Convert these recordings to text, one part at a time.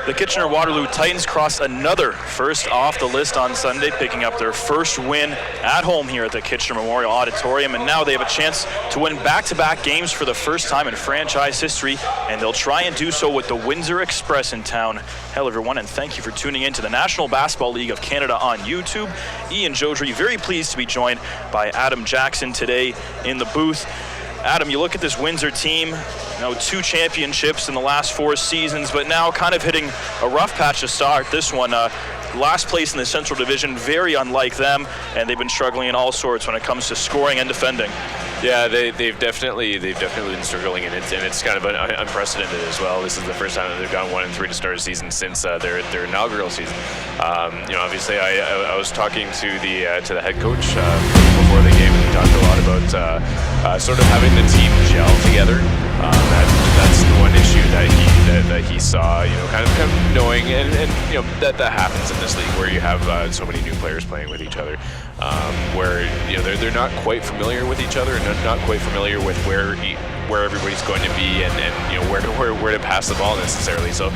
The Kitchener-Waterloo Titans cross another first off the list on Sunday, picking up their first win at home here at the Kitchener Memorial Auditorium, and now they have a chance to win back-to-back games for the first time in franchise history, and they'll try and do so with the Windsor Express in town. Hello everyone, and thank you for tuning in to the National Basketball League of Canada on YouTube. Ian Jodry, very pleased to be joined by Adam Jackson today in the booth. Adam, you look at this Windsor team, 2 championships in the last 4 seasons, but now kind of hitting a rough patch to start. This one, last place in the Central Division, very unlike them, and they've been struggling in all sorts when it comes to scoring and defending. Yeah, they've definitely been struggling, and it's kind of unprecedented as well. This is the first time that they've gone 1-3 to start a season since their inaugural season. Obviously, I was talking to the head coach before the game, and he talked a lot about sort of having the team gel together. That's the one issue that he saw. Kind of knowing, and that happens in this league where you have so many new players playing with each other, where they're not quite familiar with each other and not quite familiar with where everybody's going to be and where to pass the ball necessarily. So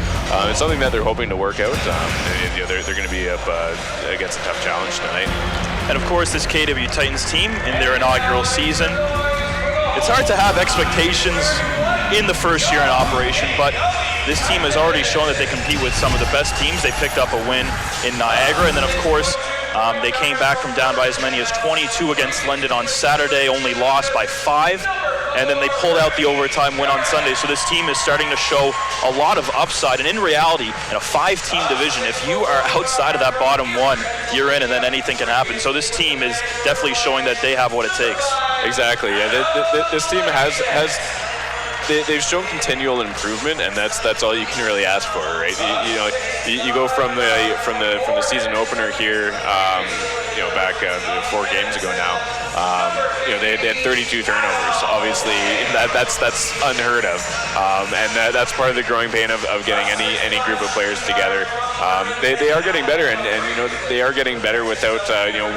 it's something that they're hoping to work out. They're going to be up against a tough challenge tonight. And of course, this KW Titans team in their inaugural season, it's hard to have expectations in the first year in operation, but this team has already shown that they compete with some of the best teams. They picked up a win in Niagara, and then of course they came back from down by as many as 22 against London on Saturday, only lost by 5, and then they pulled out the overtime win on Sunday. So this team is starting to show a lot of upside, and in reality, in a 5-team division, if you are outside of that bottom 1, you're in, and then anything can happen. So this team is definitely showing that they have what it takes. Exactly. Yeah, this team they've shown continual improvement, and that's all you can really ask for, right? You go from the season opener here, back 4 games ago now. They had 32 turnovers. Obviously, that's unheard of, and that's part of the growing pain of getting any group of players together. They are getting better, and they are getting better without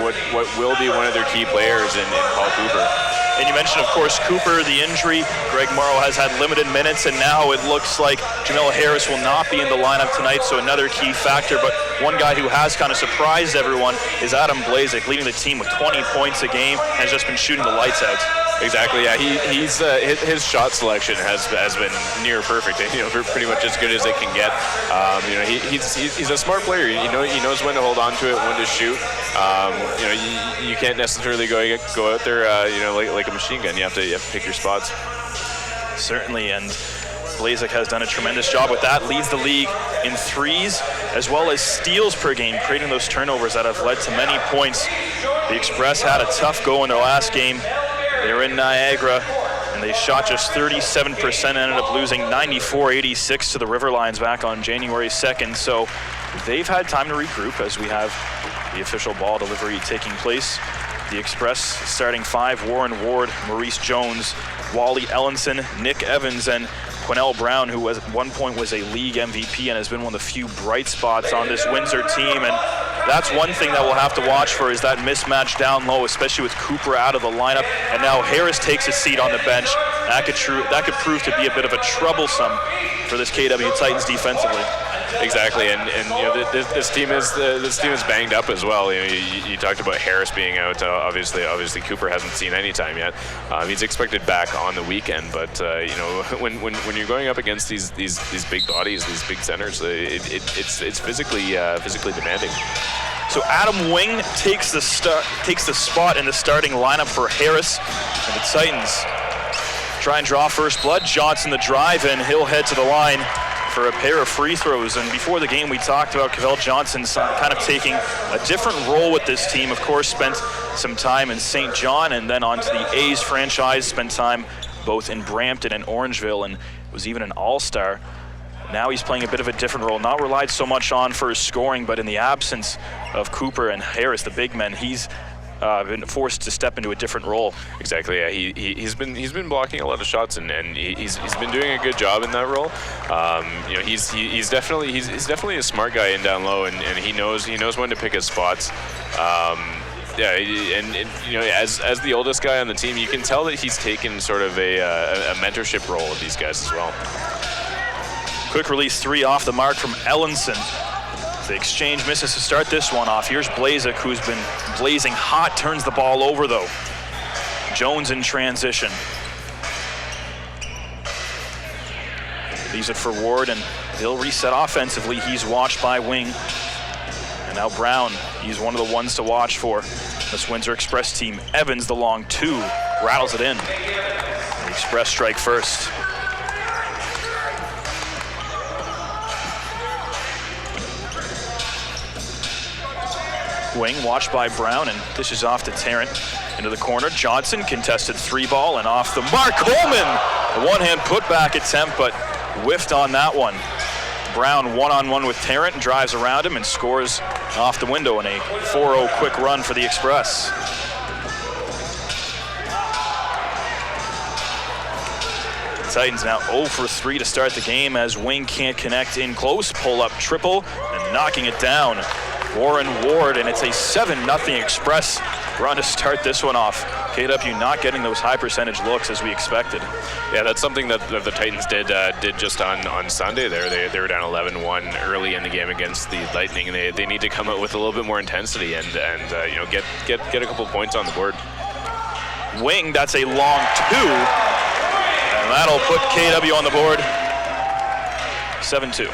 what will be one of their key players in Paul Cooper. And you mentioned, of course, Cooper, the injury. Greg Morrow has had limited minutes, and now it looks like Jamel Harris will not be in the lineup tonight, so another key factor. But one guy who has kind of surprised everyone is Adam Blazek, leading the team with 20 points a game and has just been shooting the lights out. Exactly, yeah. He's his shot selection has been near perfect. Pretty much as good as it can get. He's a smart player. He knows when to hold on to it, when to shoot. You can't necessarily go out there like a machine gun. You have to pick your spots. Certainly, and Blazek has done a tremendous job with that. Leads the league in threes as well as steals per game, creating those turnovers that have led to many points. The Express had a tough go in their last game. They were in Niagara, and they shot just 37%, ended up losing 94-86 to the River Lions back on January 2nd. So they've had time to regroup as we have the official ball delivery taking place. The Express starting 5, Warren Ward, Maurice Jones, Wally Ellenson, Nick Evans, and Quinnell Brown, who at one point was a league MVP and has been one of the few bright spots on this Windsor team. And that's one thing that we'll have to watch for, is that mismatch down low, especially with Cooper out of the lineup. And now Harris takes a seat on the bench. That could prove to be a bit of a troublesome for this KW Titans defensively. Exactly, and this team is banged up as well. You talked about Harris being out. Obviously Cooper hasn't seen any time yet. He's expected back on the weekend, but when you're going up against these big bodies, these big centers, it's physically demanding. So Adam Wing takes the spot in the starting lineup for Harris, and the Titans try and draw first blood. Johnson the drive, and he'll head to the line for a pair of free throws. And before the game, we talked about Cavell Johnson kind of taking a different role with this team. Of course, spent some time in St. John and then on to the A's franchise, spent time both in Brampton and Orangeville, and was even an all-star. Now he's playing a bit of a different role, not relied so much on for his scoring, but in the absence of Cooper and Harris, the big men, he's been forced to step into a different role. Exactly. Yeah, he's been blocking a lot of shots, and he's been doing a good job in that role. He's definitely a smart guy in down low, and he knows when to pick his spots. As the oldest guy on the team, you can tell that he's taken sort of a mentorship role of these guys as well. Quick release three off the mark from Ellenson. The exchange misses to start this one off. Here's Blazek, who's been blazing hot, turns the ball over though. Jones in transition. Leaves it for Ward, and he'll reset offensively. He's watched by Wing. And now Brown, he's one of the ones to watch for this Windsor Express team. Evans, the long two, rattles it in. The Express strike first. Wing watched by Brown, and dishes off to Tarrant into the corner. Johnson contested three ball and off the mark. Coleman, a one-hand putback attempt, but whiffed on that one. Brown one-on-one with Tarrant and drives around him and scores off the window in a 4-0 quick run for the Express. The Titans now 0 for 3 to start the game as Wing can't connect in close. Pull-up triple and knocking it down. Warren Ward, and it's a 7-0 Express run to start this one off. KW not getting those high percentage looks as we expected. Yeah, that's something that the Titans did just on Sunday there. They were down 11-1 early in the game against the Lightning. They need to come out with a little bit more intensity and you know, get a couple points on the board. Wing, that's a long two, and that'll put KW on the board. 7-2.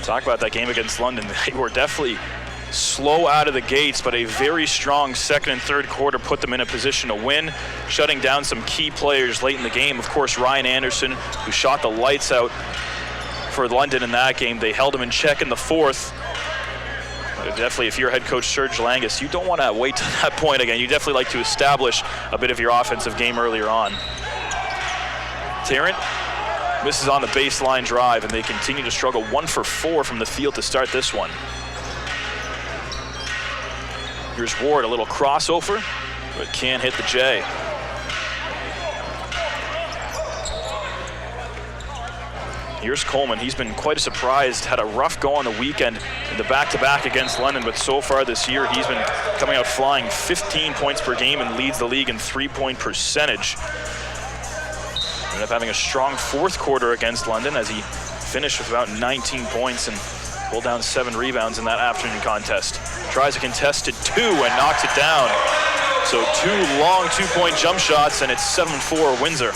Talk about that game against London. They were definitely slow out of the gates, but a very strong second and third quarter put them in a position to win, shutting down some key players late in the game. Of course, Ryan Anderson, who shot the lights out for London in that game. They held him in check in the fourth. Definitely, if you're head coach Serge Langus, you don't want to wait to that point again. You definitely like to establish a bit of your offensive game earlier on. Tarrant misses on the baseline drive, and they continue to struggle. 1 for 4 from the field to start this one. Here's Ward, a little crossover, but can't hit the J. Here's Coleman. He's been quite a surprise. Had a rough go on the weekend in the back-to-back against London, but so far this year, he's been coming out flying. 15 points per game and leads the league in three-point percentage. Ended up having a strong fourth quarter against London as he finished with about 19 points and pulled down 7 rebounds in that afternoon contest. Tries a contested 2 and knocks it down. So 2 long 2-point jump shots, and it's 7-4 Windsor.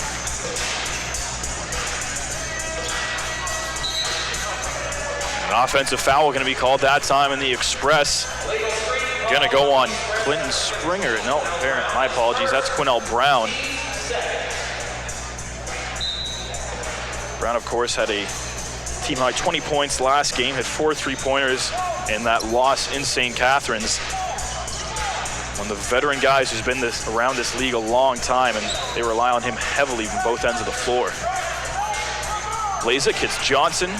An offensive foul going to be called that time in the Express. Going to go on Clinton Springer. No, my apologies. That's Quinnell Brown. Brown, of course, had a team-high 20 points last game, had 4 3-pointers in that loss in St. Catharines. One of the veteran guys who's been around this league a long time, and they rely on him heavily from both ends of the floor. Blazek hits Johnson,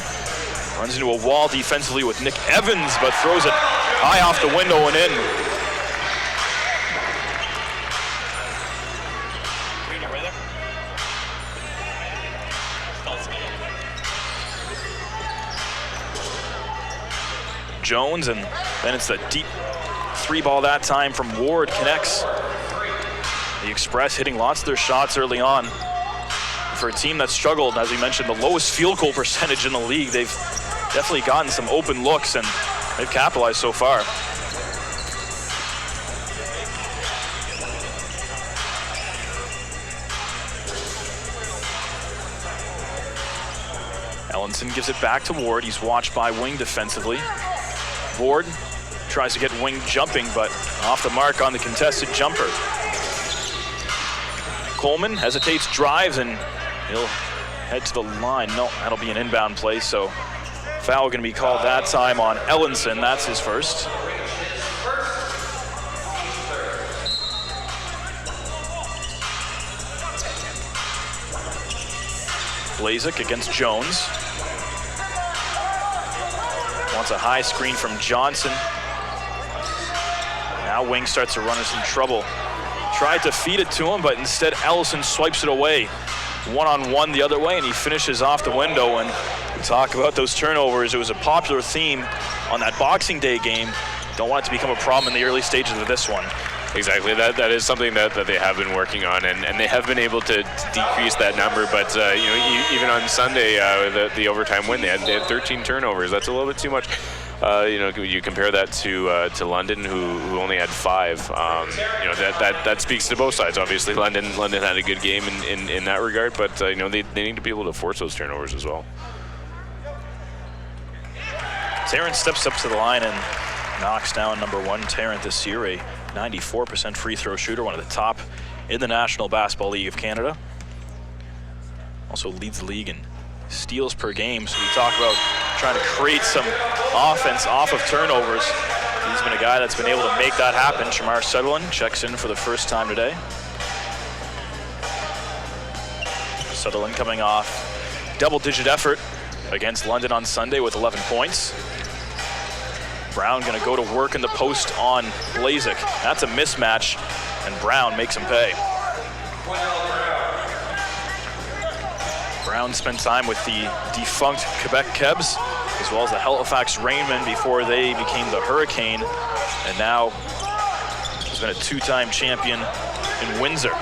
runs into a wall defensively with Nick Evans, but throws it high off the window and in. Jones, and then it's a deep 3-ball that time from Ward, connects. The Express hitting lots of their shots early on. For a team that struggled, as we mentioned, the lowest field goal percentage in the league, they've definitely gotten some open looks, and they've capitalized so far. Ellenson gives it back to Ward. He's watched by Wing defensively. Ward tries to get Wing jumping, but off the mark on the contested jumper. Coleman hesitates, drives, and he'll head to the line. No, that'll be an inbound play, so foul going to be called that time on Ellenson. That's his first. Blazek against Jones. Wants a high screen from Johnson. Now Wing starts to run into some trouble. Tried to feed it to him, but instead Ellison swipes it away. One-on-one the other way, and he finishes off the window. And we talk about those turnovers. It was a popular theme on that Boxing Day game. Don't want it to become a problem in the early stages of this one. Exactly. That is something that they have been working on, and they have been able to decrease that number. But even on Sunday, the overtime win, they had 13 turnovers. That's a little bit too much. You compare that to London, who only had 5. That speaks to both sides. Obviously, London had a good game in that regard, but they need to be able to force those turnovers as well. Tarrant steps up to the line and knocks down number 1 Tarrant this year, a 94% free throw shooter, one of the top in the National Basketball League of Canada. Also leads the league in steals per game. So we talk about trying to create some offense off of turnovers. He's been a guy that's been able to make that happen. Shamar Sutherland checks in for the first time today. Sutherland coming off double-digit effort against London on Sunday with 11 points. Brown going to go to work in the post on Blazek. That's a mismatch, and Brown makes him pay. Brown spent time with the defunct Quebec Kebs, as well as the Halifax Rainmen before they became the Hurricane, and now has been a 2-time champion in Windsor.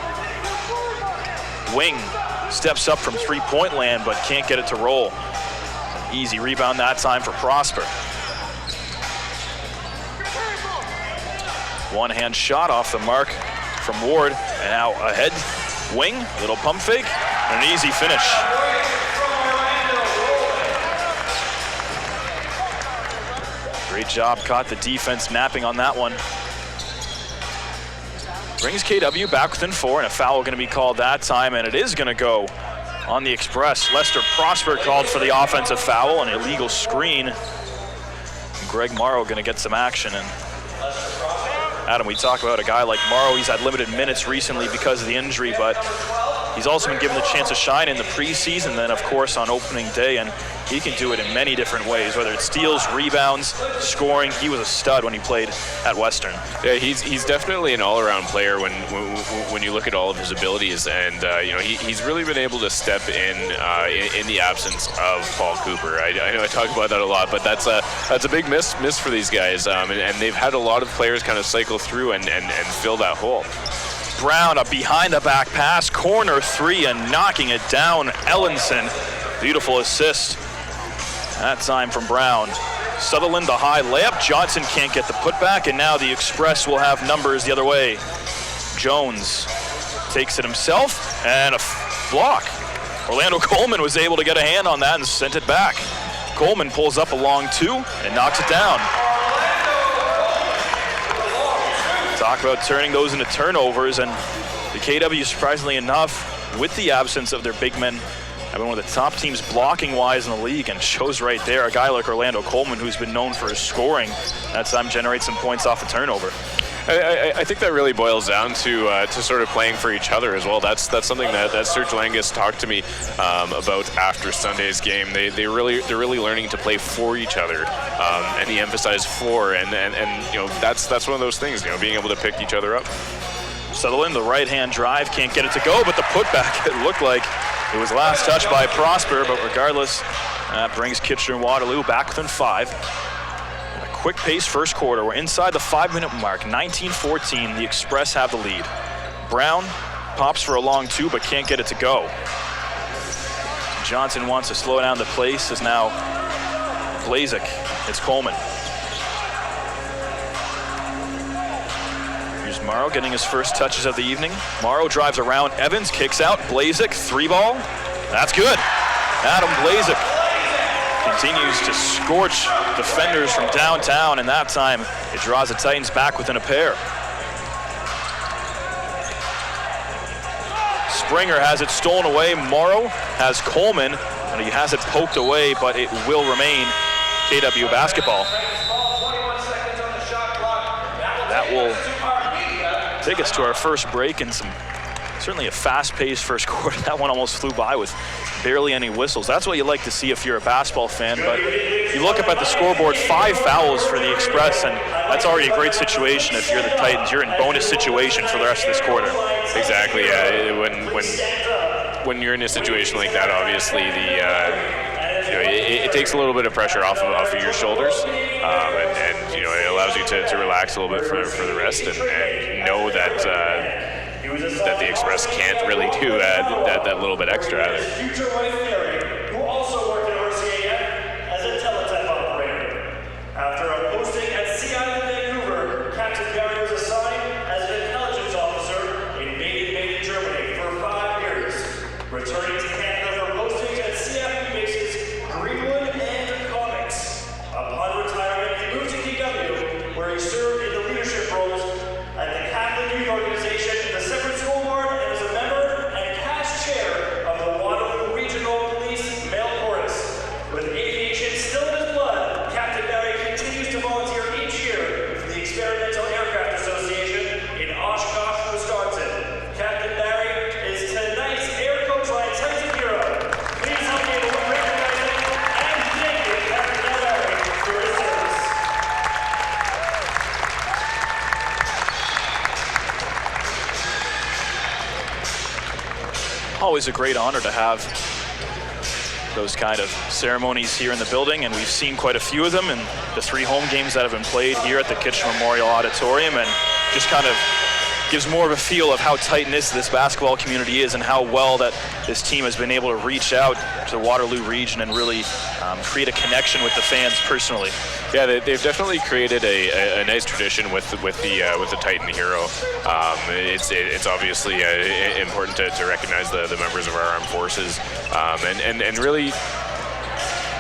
Wing steps up from three-point land, but can't get it to roll. An easy rebound that time for Prosper. One-hand shot off the mark from Ward, and now ahead. Wing, little pump fake, and an easy finish. Great job, caught the defense napping on that one. Brings KW back within 4, and a foul going to be called that time, and it is going to go on the Express. Lester Prosper called for the offensive foul, an illegal screen. And Greg Morrow going to get some action. And Adam, we talk about a guy like Morrow. He's had limited minutes recently because of the injury, but he's also been given the chance to shine in the preseason, then of course on opening day, and he can do it in many different ways, whether it's steals, rebounds, scoring. He was a stud when he played at Western. Yeah, he's definitely an all-around player when you look at all of his abilities, and he's really been able to step in the absence of Paul Cooper. I know I talk about that a lot, but that's a big miss for these guys, and they've had a lot of players kind of cycle through and fill that hole. Brown, a behind-the-back pass, corner 3, and knocking it down. Ellenson, beautiful assist. That time from Brown. Sutherland, the high layup. Johnson can't get the putback, and now the Express will have numbers the other way. Jones takes it himself, and a block. Orlando Coleman was able to get a hand on that and sent it back. Coleman pulls up a long 2 and knocks it down. Talk about turning those into turnovers, and the KW, surprisingly enough, with the absence of their big men, have been one of the top teams blocking-wise in the league, and shows right there a guy like Orlando Coleman, who's been known for his scoring, that time generates some points off the turnover. I think that really boils down to sort of playing for each other as well. That's something that Serge Langus talked to me about after Sunday's game. They're really learning to play for each other, and he emphasized for, and that's one of those things, being able to pick each other up. Sutherland, the right-hand drive, can't get it to go, but the putback, it looked like it was last touched by Prosper, but regardless, that brings Kitchener-Waterloo back within 5. Quick pace first quarter. We're inside the 5-minute mark. 19-14. The Express have the lead. Brown pops for a long 2, but can't get it to go. Johnson wants to slow down the pace. Is now Blazek. It's Coleman. Here's Morrow getting his first touches of the evening. Morrow drives around Evans, kicks out. Blazek, 3-ball. That's good. Adam Blazek continues to scorch defenders from downtown, and that time it draws the Titans back within a pair. Springer has it stolen away. Morrow has Coleman, and he has it poked away, but it will remain KW basketball. That will take us to our first break, and certainly a fast-paced first quarter. That one almost flew by with barely any whistles. That's what you like to see if you're a basketball fan, but you look up at the scoreboard, 5 fouls for the Express, and that's already a great situation. If you're the Titans, you're in bonus situation for the rest of this quarter. Exactly, yeah. When you're in a situation like that, obviously it takes a little bit of pressure off of your shoulders, and it allows you to relax a little bit for the rest and know that the Express can't really do that little bit extra either. Future wife Mary, who also worked at RCAF as a teletype operator. After a posting at Sea Island, Vancouver, Captain Gary was assigned as an intelligence officer in Maiden, Germany for 5 years, returning to Canada for postings at CFP bases Greenwood and Comics. Upon retirement, he moved to KW, where he served in the leadership roles at the Catholic Youth Organization, the Separate School Board, and as a member and past chair of the Waterloo Regional Police Male Chorus. With aviation still in his blood, Captain Barry continues to volunteer each year for the Experimental Aircraft Association in Oshkosh, Wisconsin. Captain Barry is tonight's Air Coach Line Titan hero. Please help me recognize him and thank you, Captain Barry, for his service. Always a great honor to have those kind of ceremonies here in the building, and we've seen quite a few of them in the 3 home games that have been played here at the Kitchener Memorial Auditorium, and just kind of gives more of a feel of how tight-knit this basketball community is and how well that this team has been able to reach out to the Waterloo region and really create a connection with the fans personally. Yeah, they've definitely created a nice tradition with the Titan hero. It's obviously important to recognize the members of our armed forces, and really,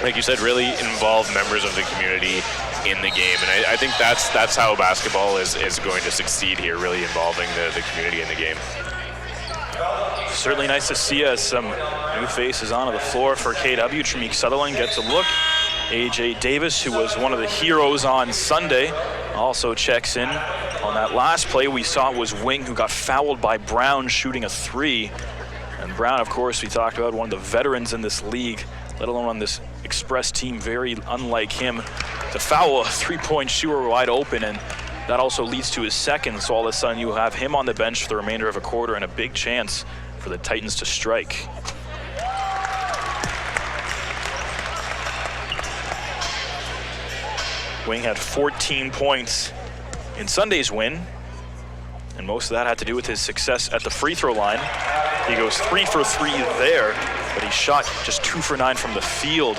like you said, really involve members of the community in the game. And I think that's how basketball is going to succeed here, really involving the community in the game. Certainly nice to see us some new faces onto the floor for KW. Tremeke Sutherland gets a look. AJ Davis, who was one of the heroes on Sunday, also checks in on that last play. We saw it was Wing, who got fouled by Brown shooting a 3. And Brown, of course, we talked about, one of the veterans in this league, let alone on this Express team, very unlike him, to foul a 3-point shooter wide open, and that also leads to his second. So all of a sudden you have him on the bench for the remainder of a quarter and a big chance for the Titans to strike. Wing had 14 points in Sunday's win, and most of that had to do with his success at the free throw line. He goes 3 for 3 there, but he shot just 2 for 9 from the field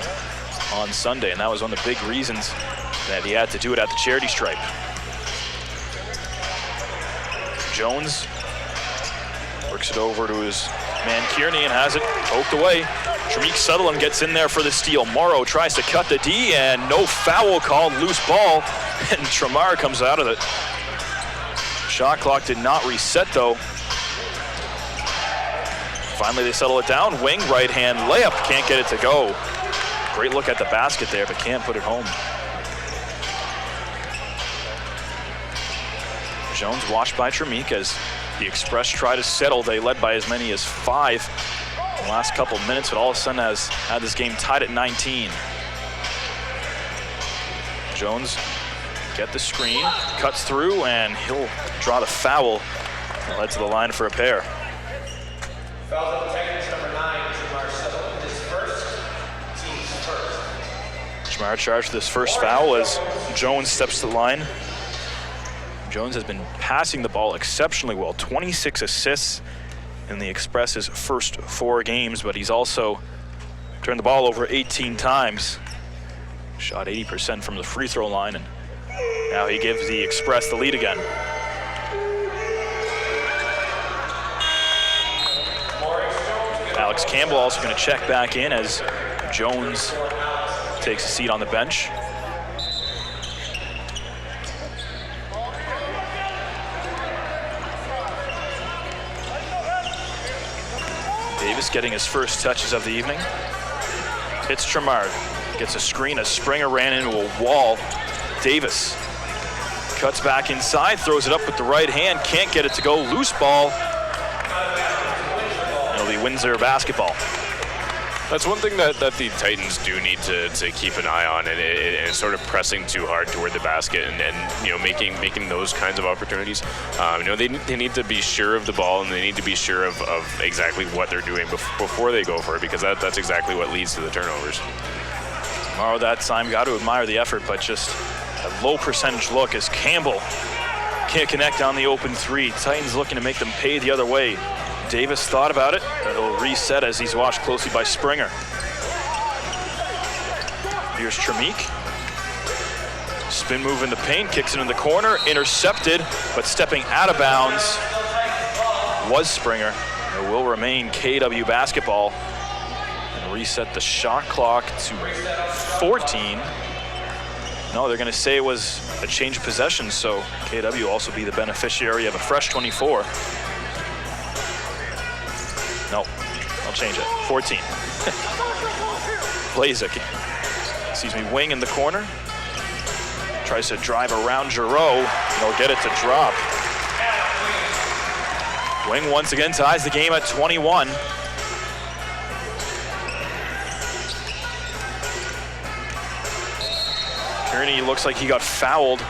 on Sunday, and that was one of the big reasons that he had to do it at the charity stripe. Jones works it over to his man Kearney and has it poked away. Tremeke Sutherland gets in there for the steal. Morrow tries to cut the D, and no foul called, loose ball, and Tremar comes out of it. Shot clock did not reset though. Finally they settle it down. Wing right hand layup, can't get it to go. Great look at the basket there, but can't put it home. Jones watched by Tremeke as the Express try to settle. They led by as many as 5 in the last couple of minutes, but all of a sudden has had this game tied at 19. Jones get the screen, cuts through, and he'll draw the foul that led to the line for a pair. Foul on the Titans, number 9, Tremar Sutherland, his first, team's first. Tremar charged for this first foul as Jones steps to the line. Jones has been passing the ball exceptionally well, 26 assists in the Express's first 4 games, but he's also turned the ball over 18 times. Shot 80% from the free throw line, and now he gives the Express the lead again. Alex Campbell also going to check back in as Jones takes a seat on the bench. Davis getting his first touches of the evening. Hits Tremar, gets a screen, a Springer ran into a wall. Davis cuts back inside, throws it up with the right hand, can't get it to go, loose ball. It'll be Windsor basketball. That's one thing that the Titans do need to keep an eye on, and it's sort of pressing too hard toward the basket and making those kinds of opportunities. They need to be sure of the ball, and they need to be sure of exactly what they're doing before they go for it, because that's exactly what leads to the turnovers. Morrow that time, got to admire the effort, but just a low percentage look as Campbell can't connect on the open three. Titans looking to make them pay the other way. Davis thought about it, but he'll reset as he's watched closely by Springer. Here's Tremik. Spin move in the paint, kicks it in the corner, intercepted, but stepping out of bounds was Springer. It will remain KW basketball and reset the shot clock to 14. No, they're going to say it was a change of possession, so KW will also be the beneficiary of a fresh 24. No, I'll change it. 14. Blazek, Wing in the corner. Tries to drive around Giroux. He'll get it to drop. Wing once again ties the game at 21. Kearney looks like he got fouled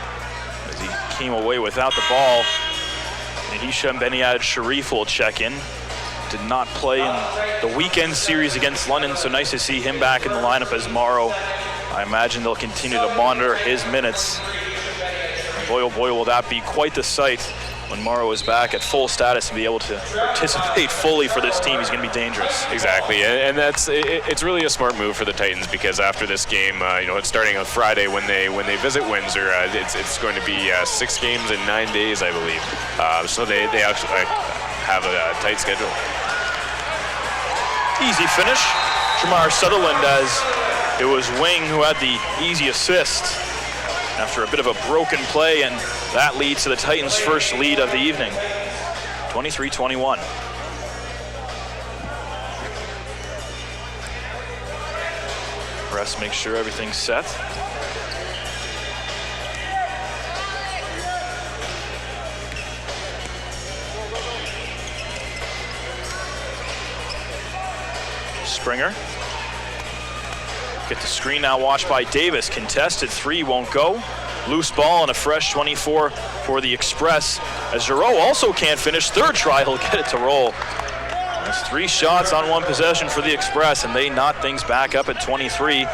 as he came away without the ball. And Hisham Beniad Sharif will check in. Did not play in the weekend series against London, so nice to see him back in the lineup as Morrow. I imagine they'll continue to monitor his minutes. And boy, oh boy, will that be quite the sight when Morrow is back at full status and be able to participate fully for this team. He's going to be dangerous. Exactly, and it's really a smart move for the Titans, because after this game, it's starting on Friday when they visit Windsor. It's going to be 6 games in 9 days, I believe. So they actually have a tight schedule. Easy finish. Jamar Sutherland, as it was Wing who had the easy assist after a bit of a broken play, and that leads to the Titans' first lead of the evening, 23-21. Press makes sure everything's set. Springer. Get the screen now, watched by Davis. Contested three, won't go. Loose ball and a fresh 24 for the Express. As Giroux also can't finish. Third try, he'll get it to roll. That's 3 shots on 1 possession for the Express, and they knot things back up at 23.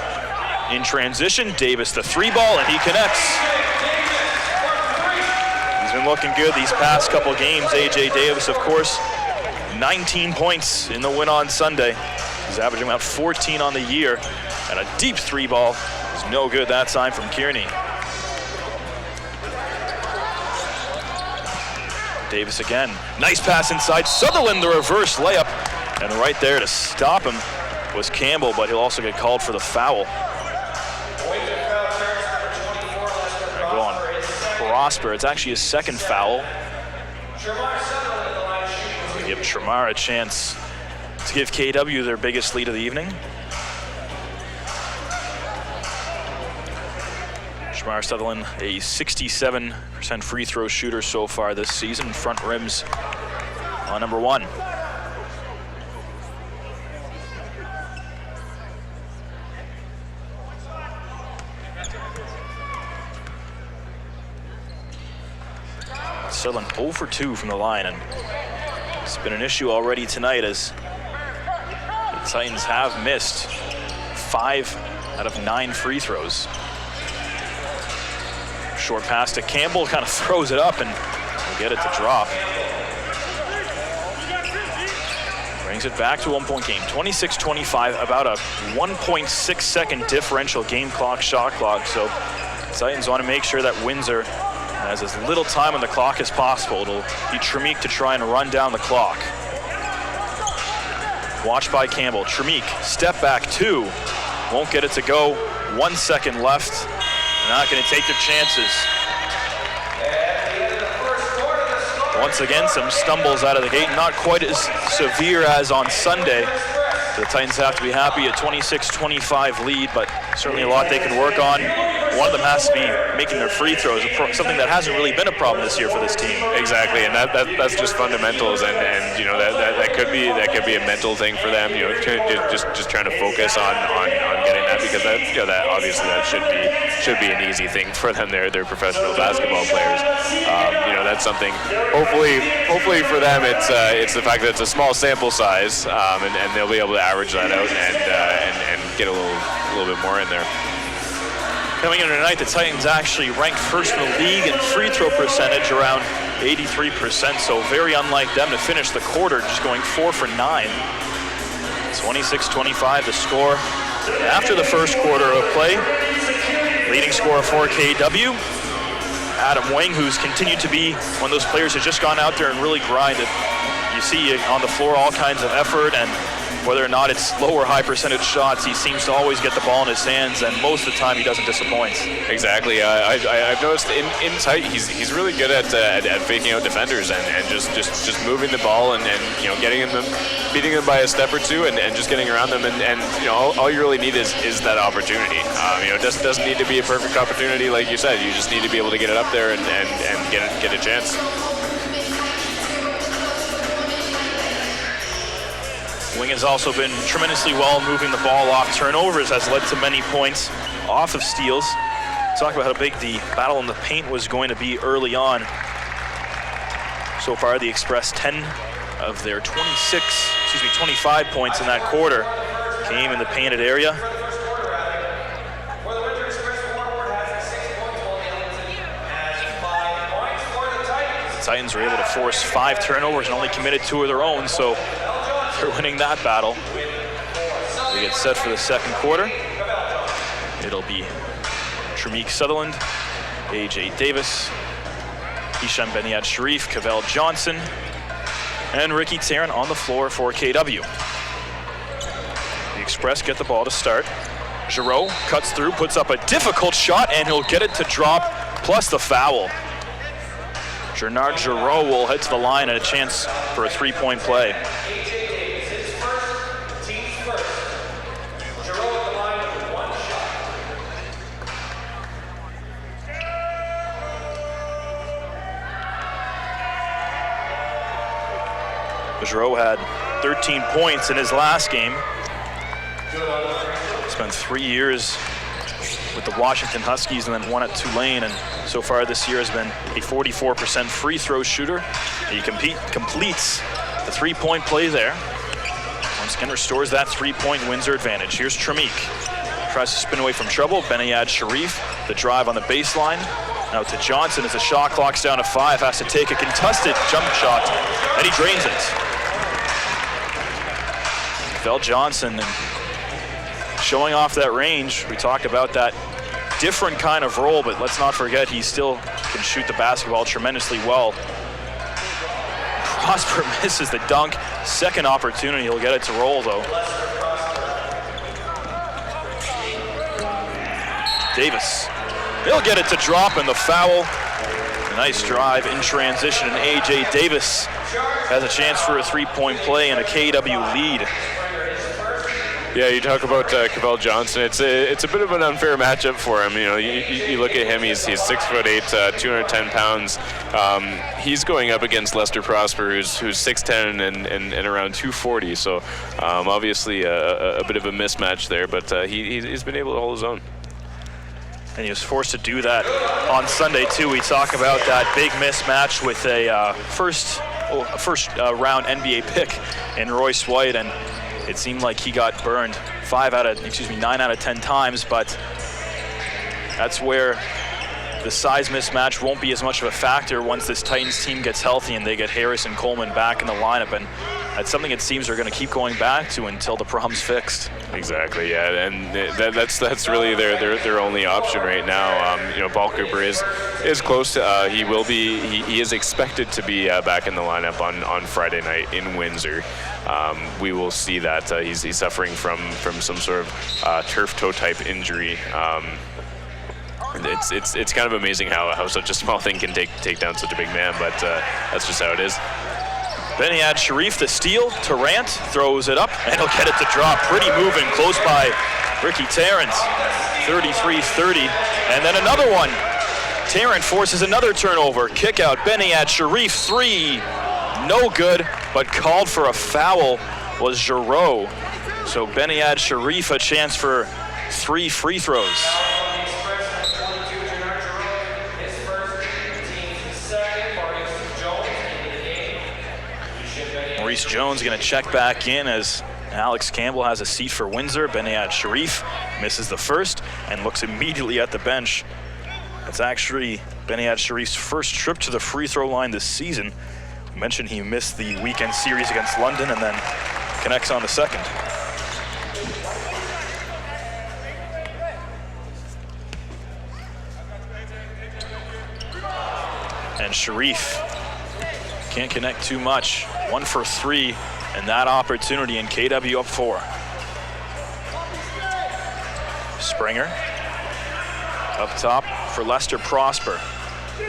In transition, Davis the 3 ball, and he connects. He's been looking good these past couple games. A.J. Davis, of course, 19 points in the win on Sunday. He's averaging about 14 on the year, and a deep 3 ball is no good that time from Kearney. Davis again, nice pass inside. Sutherland, the reverse layup, and right there to stop him was Campbell, but he'll also get called for the foul. Go on Prosper, it's actually his 2nd foul. Give Shamar a chance to give KW their biggest lead of the evening. Shamar Sutherland, a 67% free throw shooter so far this season. Front rims on number 1. Sutherland 0 for 2 from the line, and it's been an issue already tonight as the Titans have missed 5 out of 9 free throws. Short pass to Campbell, kind of throws it up and will get it to drop. Brings it back to a 1-point game, 26-25, about a 1.6 second differential game clock, shot clock. So the Titans want to make sure that Windsor has as little time on the clock as possible. It'll be Tremik to try and run down the clock. Watched by Campbell. Tremik, step back 2. Won't get it to go. 1 second left. Not going to take their chances. Once again, some stumbles out of the gate. Not quite as severe as on Sunday. The Titans have to be happy, a 26-25 lead, but certainly a lot they can work on. One of them has to be making their free throws, something that hasn't really been a problem this year for this team. Exactly, and that's just fundamentals, and you know that could be a mental thing for them. You know, just trying to focus on getting that, because that obviously that should be an easy thing for them. They're professional basketball players. You know, that's something. Hopefully for them, it's the fact that it's a small sample size, and they'll be able to average that out and get a little bit more in there. Coming into tonight, the Titans actually ranked first in the league in free throw percentage, around 83%, so very unlike them to finish the quarter, just going 4 for 9. 26-25 the score after the first quarter of play. Leading scorer for KW, Adam Wing, who's continued to be one of those players who's just gone out there and really grinded. You see on the floor all kinds of effort, and whether or not it's low or high percentage shots, he seems to always get the ball in his hands, and most of the time he doesn't disappoint. Exactly. I've noticed in tight, he's really good at faking out defenders and just moving the ball and you know, getting them, beating them by a step or two, and just getting around them, and you know, all you really need is that opportunity. You know, it doesn't need to be a perfect opportunity, like you said. You just need to be able to get it up there and get a chance. Wing has also been tremendously well moving the ball off turnovers, has led to many points off of steals. Talk about how big the battle in the paint was going to be early on. So far, the Express 10 of their 25 points in that quarter came in the painted area. The Titans were able to force 5 turnovers and only committed 2 of their own, so they're winning that battle. They get set for the second quarter. It'll be Tremeke Sutherland, AJ Davis, Hisham Beniad Sharif, Cavell Johnson, and Ricky Tarrant on the floor for KW. The Express get the ball to start. Giroux cuts through, puts up a difficult shot, and he'll get it to drop, plus the foul. Gernard Giroux will head to the line and a chance for a 3-point play. Giroux had 13 points in his last game. Spent 3 years with the Washington Huskies and then 1 at Tulane, and so far this year has been a 44% free throw shooter. He completes the 3-point play there. Once again restores that 3-point Windsor advantage. Here's Tremeke. Tries to spin away from trouble. Beniad Sharif, the drive on the baseline. Now to Johnson as the shot clock's down to 5, has to take a contested jump shot, and he drains it. Cavell Johnson showing off that range. We talked about that different kind of role, but let's not forget he still can shoot the basketball tremendously well. Prosper misses the dunk. Second opportunity, he'll get it to roll though. Davis, he'll get it to drop, and the foul. A nice drive in transition, and AJ Davis has a chance for a 3-point play and a KW lead. Yeah, you talk about Cavell Johnson. It's a bit of an unfair matchup for him. You know, you look at him. He's 6'8", 210 pounds. He's going up against Lester Prosper, who's 6'10" and around 240. So obviously a bit of a mismatch there, but he's been able to hold his own. And he was forced to do that on Sunday too. We talk about that big mismatch with a first round NBA pick in Royce White, and it seemed like he got burned 9 out of 10 times, but that's where the size mismatch won't be as much of a factor once this Titans team gets healthy and they get Harris and Coleman back in the lineup, and that's something it seems they're going to keep going back to until the problem's fixed. Exactly, yeah, and that's really their only option right now. You know, Paul Cooper is close to, he is expected to be back in the lineup on Friday night in Windsor. We will see that he's suffering from some sort of turf toe type injury. It's kind of amazing how such a small thing can take down such a big man, but that's just how it is. Beniad Sharif, the steal. Tarrant throws it up, and he'll get it to drop. Pretty moving, close by Ricky Tarrant. 33-30, and then another one. Tarrant forces another turnover. Kick out, Beniad Sharif, 3. No good, but called for a foul was Giroux. So Beniad Sharif a chance for 3 free throws. Maurice Jones going to check back in as Alex Campbell has a seat for Windsor. Beniad Sharif Misses the first and looks immediately at the bench. That's actually Benayad Sharif's first trip to the free throw line this season. We mentioned he missed the weekend series against London and then connects on the second. And Sharif can't connect too much. 1 for 3 and that opportunity, and KW up 4. Springer up top for Lester Prosper.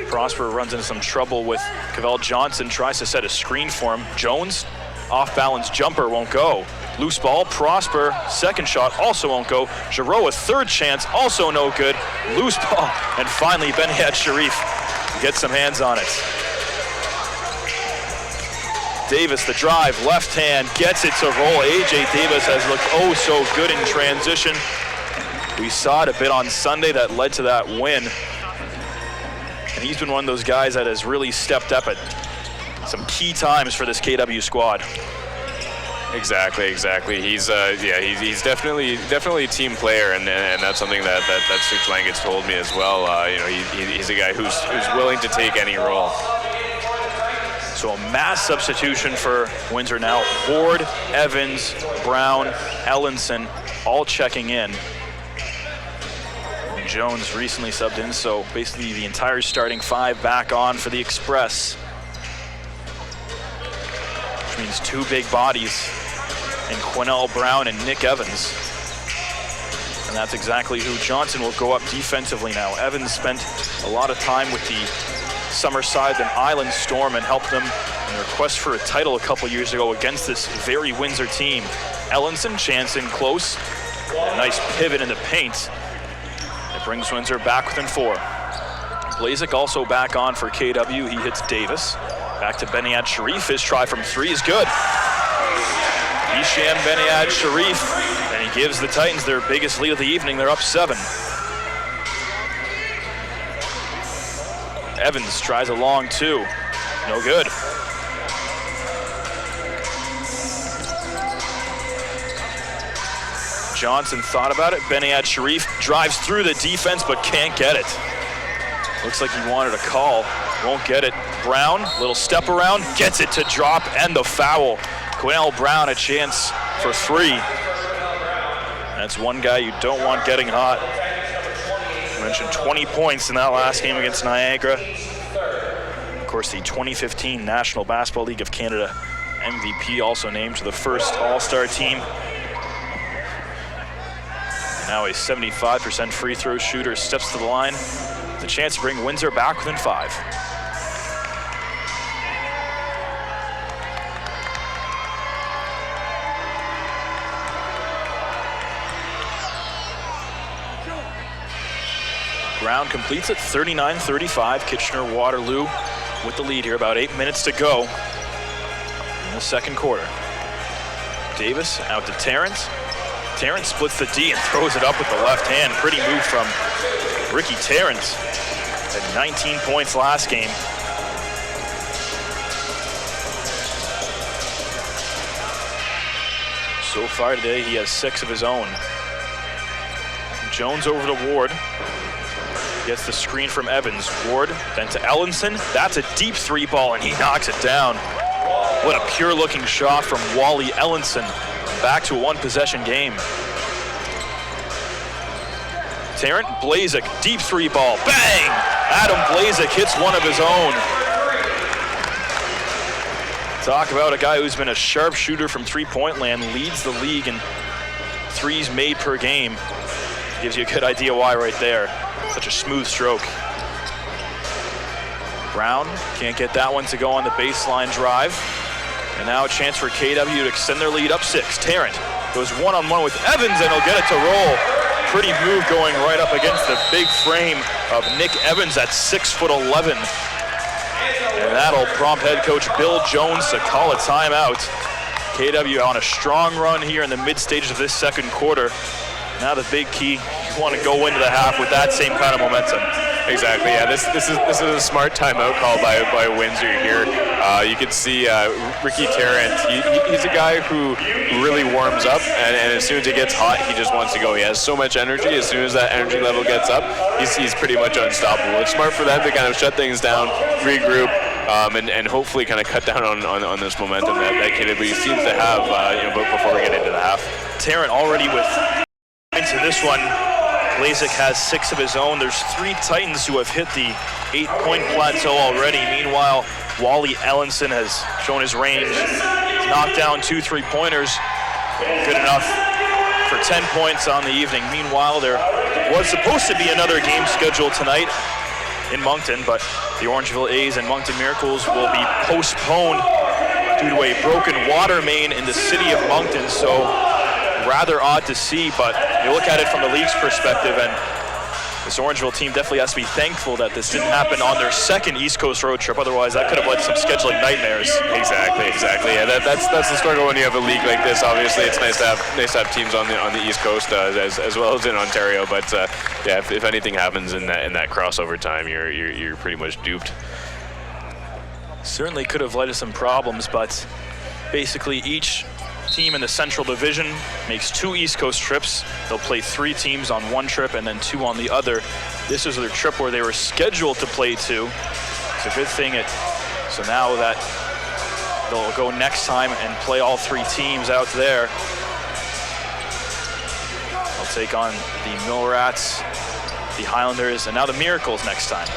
Prosper runs into some trouble with Cavell Johnson, tries to set a screen for him. Jones, off-balance jumper, won't go. Loose ball, Prosper, second shot, also won't go. Giroux, a third chance, also no good. Loose ball, and finally Benayad Sharif gets some hands on it. Davis, the drive, left hand, gets it to roll. A.J. Davis has looked oh so good in transition. We saw it a bit on Sunday that led to that win. And he's been one of those guys that has really stepped up at some key times for this KW squad. Exactly. He's he's definitely a team player, and that's something that Serge Langett's told me as well. He's a guy who's willing to take any role. So a mass substitution for Windsor now. Ward, Evans, Brown, Ellenson, all checking in. Jones recently subbed in, so basically the entire starting 5 back on for the Express. Which means 2 big bodies in Quinnell Brown and Nick Evans. And that's exactly who Johnson will go up defensively now. Evans spent a lot of time with the Summerside and Island Storm and helped them in their quest for a title a couple years ago against this very Windsor team. Ellenson, chance in close. A nice pivot in the paint. It brings Windsor back within 4. Blazik also back on for KW. He hits Davis. Back to Benayad Sharif. His try from 3 is good. Hisham Benayad Sharif, and he gives the Titans their biggest lead of the evening. They're up 7. Evans tries a long 2. No good. Johnson thought about it. Benayad Sharif drives through the defense but can't get it. Looks like he wanted a call. Won't get it. Brown, little step around, gets it to drop and the foul. Quinnell Brown a chance for 3. That's one guy you don't want getting hot. I mentioned 20 points in that last game against Niagara. Of course, the 2015 National Basketball League of Canada MVP, also named to the first All-Star team. Now a 75% free throw shooter steps to the line. The chance to bring Windsor back within 5. Brown completes it, 39-35. Kitchener-Waterloo with the lead here, about 8 minutes to go in the second quarter. Davis out to Terrence. Terrence splits the D and throws it up with the left hand. Pretty move from Ricky Terrence. Had 19 points last game. So far today, he has 6 of his own. Jones over to Ward. Gets the screen from Evans. Ward, then to Ellenson. That's a deep 3 ball, and he knocks it down. What a pure-looking shot from Wally Ellenson. Back to a 1-possession game. Tarrant Blazik, deep 3 ball. Bang! Adam Blazik hits one of his own. Talk about a guy who's been a sharp shooter from three-point land, leads the league in threes made per game. Gives you a good idea why right there. Such a smooth stroke. Brown can't get that one to go on the baseline drive. And now a chance for KW to extend their lead up 6. Tarrant goes one-on-one with Evans and he'll get it to roll. Pretty move going right up against the big frame of Nick Evans at 6'11". And that'll prompt head coach Bill Jones to call a timeout. KW on a strong run here in the mid stages of this second quarter. Now the big key, you want to go into the half with that same kind of momentum. Exactly, yeah, this is a smart timeout call by Windsor here. You can see Ricky Tarrant. He's a guy who really warms up, and as soon as it gets hot, he just wants to go. He has so much energy. As soon as that energy level gets up, he's pretty much unstoppable. It's smart for them to kind of shut things down, regroup, and hopefully kind of cut down on this momentum that KW seems to have before we get into the half. Tarrant already with into this one. Blazek has 6 of his own. There's 3 Titans who have hit the 8-point plateau already. Meanwhile, Wally Ellenson has shown his range. He's knocked down 2 3-pointers. Good enough for 10 points on the evening. Meanwhile, there was supposed to be another game scheduled tonight in Moncton, but the Orangeville A's and Moncton Miracles will be postponed due to a broken water main in the city of Moncton. So rather odd to see, but you look at it from the league's perspective, and this Orangeville team definitely has to be thankful that this didn't happen on their second East Coast road trip. Otherwise, that could have led to some scheduling nightmares. Exactly. Yeah, that's the struggle when you have a league like this. Obviously, it's nice to have teams on the East Coast as well as in Ontario. But yeah, if anything happens in that crossover time, you're pretty much duped. Certainly could have led to some problems, but basically each team in the Central Division makes 2 East Coast trips. They'll play 3 teams on one trip and then 2 on the other. This is their trip where they were scheduled to play 2. It's a good thing. So now that they'll go next time and play all 3 teams out there. They'll take on the Mill Rats, the Highlanders, and now the Miracles next time.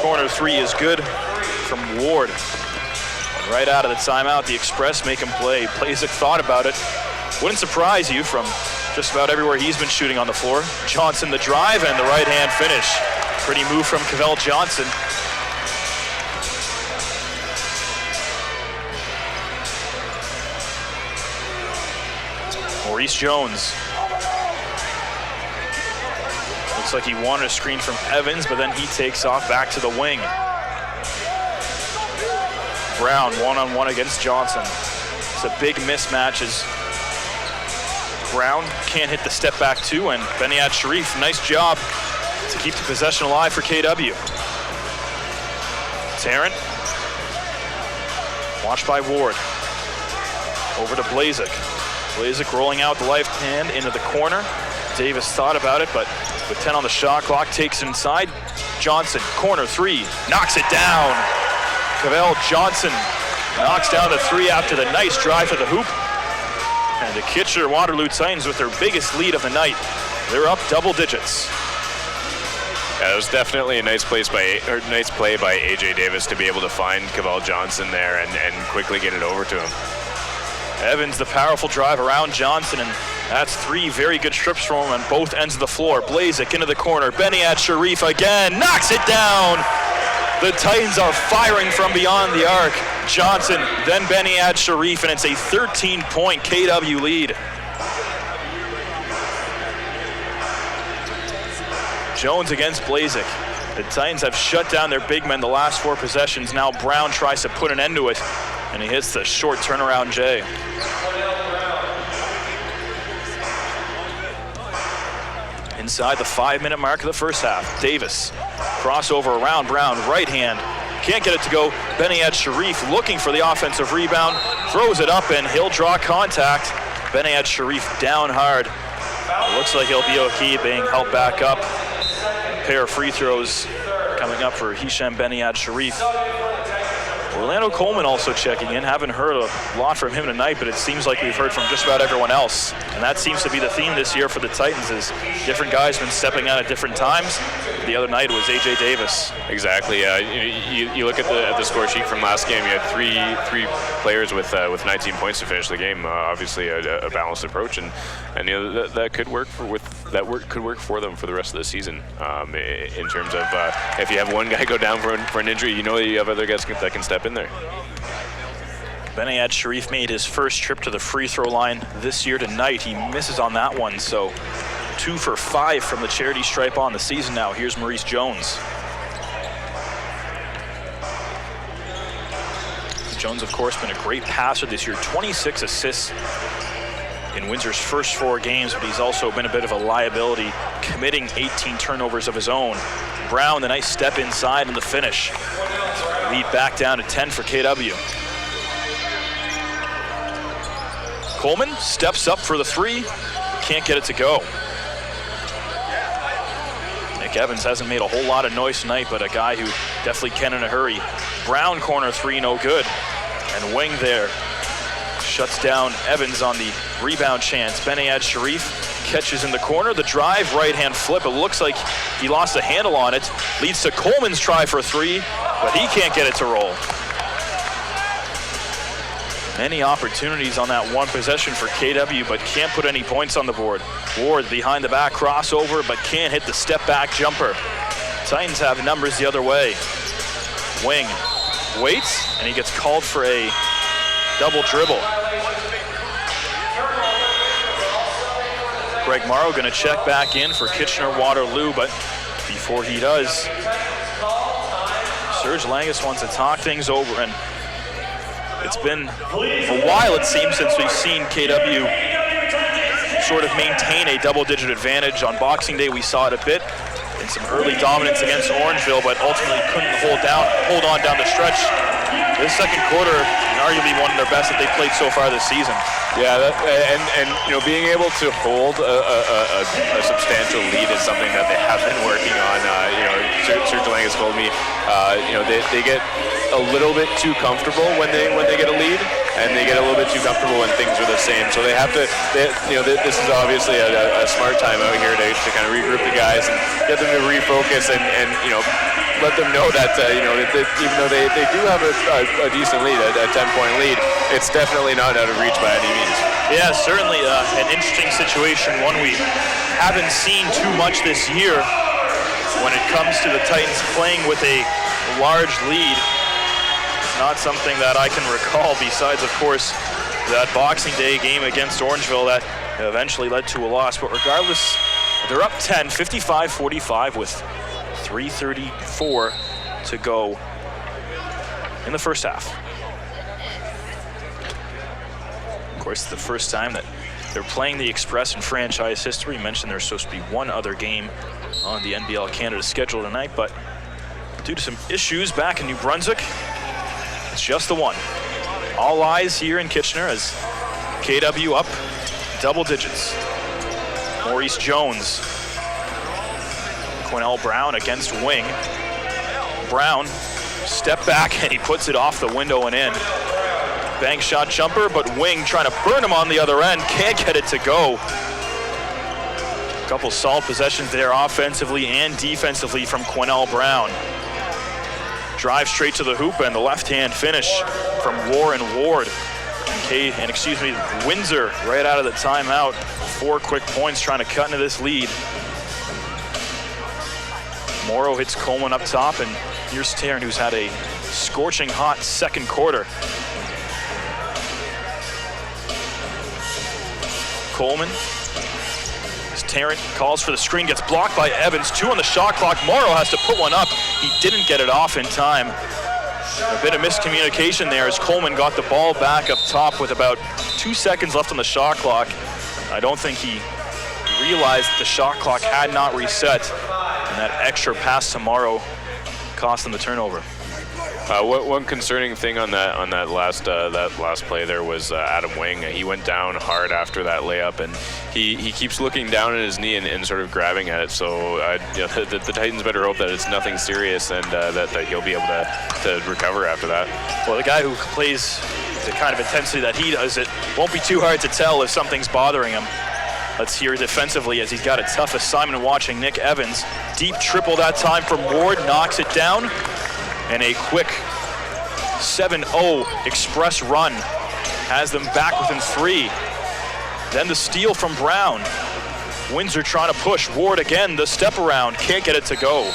Corner 3 is good from Ward. Right out of the timeout, the Express make him play. Blazek thought about it. Wouldn't surprise you from just about everywhere he's been shooting on the floor. Johnson the drive and the right-hand finish. Pretty move from Cavell Johnson. Maurice Jones. Looks like he wanted a screen from Evans, but then he takes off back to the wing. Brown one-on-one against Johnson. It's a big mismatch as Brown can't hit the step back 2, and Beniad Sharif, nice job to keep the possession alive for KW. Tarrant, watched by Ward. Over to Blazek. Blazek rolling out the left hand into the corner. Davis thought about it, but with 10 on the shot clock, takes it inside. Johnson, corner 3, knocks it down. Cavell Johnson knocks down the 3 after the nice drive to the hoop. And the Kitchener-Waterloo Titans with their biggest lead of the night. They're up double digits. Yeah, it was definitely a nice play by AJ Davis to be able to find Cavell Johnson there and quickly get it over to him. Evans, the powerful drive around Johnson, and that's 3 very good strips from him on both ends of the floor. Blazek into the corner. Beniad Sharif again, knocks it down. The Titans are firing from beyond the arc. Johnson, then Beniad Sharif, and it's a 13-point KW lead. Jones against Blazek. The Titans have shut down their big men the last 4 possessions. Now Brown tries to put an end to it, and he hits the short turnaround J. Inside the 5-minute mark of the first half. Davis, crossover around Brown, right hand. Can't get it to go. Beniad Sharif looking for the offensive rebound. Throws it up and he'll draw contact. Beniad Sharif down hard. It looks like he'll be okay being helped back up. A pair of free throws coming up for Hisham Beniad Sharif. Orlando Coleman also checking in. Haven't heard a lot from him tonight, but it seems like we've heard from just about everyone else. And that seems to be the theme this year for the Titans, is different guys been stepping out at different times. The other night it was AJ Davis. Exactly. You look at the score sheet from last game. You had three players with 19 points to finish the game. Obviously a balanced approach, and that could work could work for them for the rest of the season. In terms of if you have one guy go down for an injury, you know you have other guys that can step in there. Beniad Sharif made his first trip to the free throw line this year tonight. He misses on that one, so 2 for 5 from the charity stripe on the season now. Here's Maurice Jones. Jones, of course, been a great passer this year. 26 assists in Windsor's first 4 games, but he's also been a bit of a liability, committing 18 turnovers of his own. Brown, the nice step inside and the finish. Lead back down to 10 for KW. Coleman steps up for the 3, can't get it to go. Nick Evans hasn't made a whole lot of noise tonight, but a guy who definitely can in a hurry. Brown corner 3, no good. And Wing there shuts down Evans on the rebound chance. Benayad Sharif catches in the corner. The drive, right-hand flip. It looks like he lost a handle on it. Leads to Coleman's try for 3, but he can't get it to roll. Many opportunities on that one possession for KW, but can't put any points on the board. Ward behind the back crossover, but can't hit the step back jumper. Titans have numbers the other way. Wing waits, and he gets called for a double dribble. Greg Morrow going to check back in for Kitchener-Waterloo, but before he does, Serge Langus wants to talk things over, and it's been a while, it seems, since we've seen KW sort of maintain a double-digit advantage. On Boxing Day, we saw it a bit in some early dominance against Orangeville, but ultimately couldn't hold on down the stretch. This second quarter, arguably one of their best that they've played so far this season. Yeah, and you know, being able to hold a substantial lead is something that they have been working on. You know, Serge Lang has told me, you know, they get a little bit too comfortable when they get a lead, and they get a little bit too comfortable when things are the same. So they have to, you know, this is obviously a smart time out here to kind of regroup the guys and get them to refocus and you know, let them know that you know, that even though they do have a decent lead, a 10-point lead, it's definitely not out of reach by any means. Yeah, certainly an interesting situation, one we haven't seen too much this year when it comes to the Titans playing with a large lead. Not something that I can recall, besides, of course, that Boxing Day game against Orangeville that eventually led to a loss. But regardless, they're up 10, 55-45 with 3:34 to go in the first half. Of course, the first time that they're playing the Express in franchise history. You mentioned there's supposed to be one other game on the NBL Canada schedule tonight, but due to some issues back in New Brunswick, it's just the one. All eyes here in Kitchener as KW up double digits. Maurice Jones. Quinnell Brown against Wing. Brown, step back, and he puts it off the window and in. Bank shot jumper, but Wing trying to burn him on the other end. Can't get it to go. A couple solid possessions there offensively and defensively from Quinnell Brown. Drive straight to the hoop and the left-hand finish from Warren Ward. Windsor right out of the timeout. 4 quick points trying to cut into this lead. Morrow hits Coleman up top, and here's Tarrant, who's had a scorching hot second quarter. Coleman. Tarrant calls for the screen, gets blocked by Evans. 2 on the shot clock. Morrow has to put one up. He didn't get it off in time. A bit of miscommunication there as Coleman got the ball back up top with about 2 seconds left on the shot clock. I don't think he realized that the shot clock had not reset, and that extra pass to Morrow cost him the turnover. One concerning thing on that last play there was Adam Wing. He went down hard after that layup, and he keeps looking down at his knee and sort of grabbing at it. So you know, the Titans better hope that it's nothing serious and that he'll be able to recover after that. Well, the guy who plays the kind of intensity that he does, it won't be too hard to tell if something's bothering him. Let's hear defensively as he's got a tough assignment watching Nick Evans. Deep triple that time from Ward, knocks it down. And a quick 7-0 Express run has them back within 3. Then the steal from Brown. Windsor trying to push. Ward again, the step around, can't get it to go.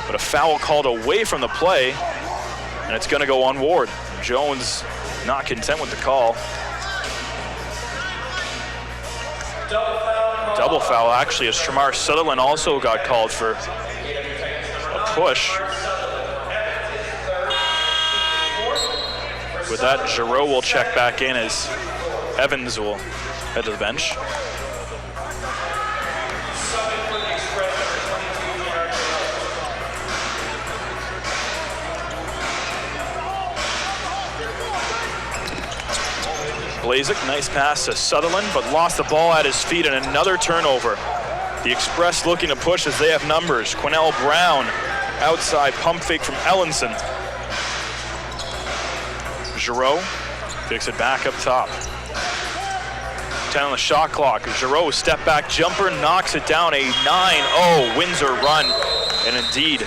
But a foul called away from the play, and it's going to go on Ward. Jones not content with the call. Double foul, actually, as Shamar Sutherland also got called for a push. With that, Giroux will check back in as Evans will head to the bench. Blazek, nice pass to Sutherland, but lost the ball at his feet, and another turnover. The Express looking to push as they have numbers. Quinnell Brown, outside pump fake from Ellenson. Giroux kicks it back up top. 10 on the shot clock. Giroux step back jumper, knocks it down. A 9-0 Windsor run. And indeed,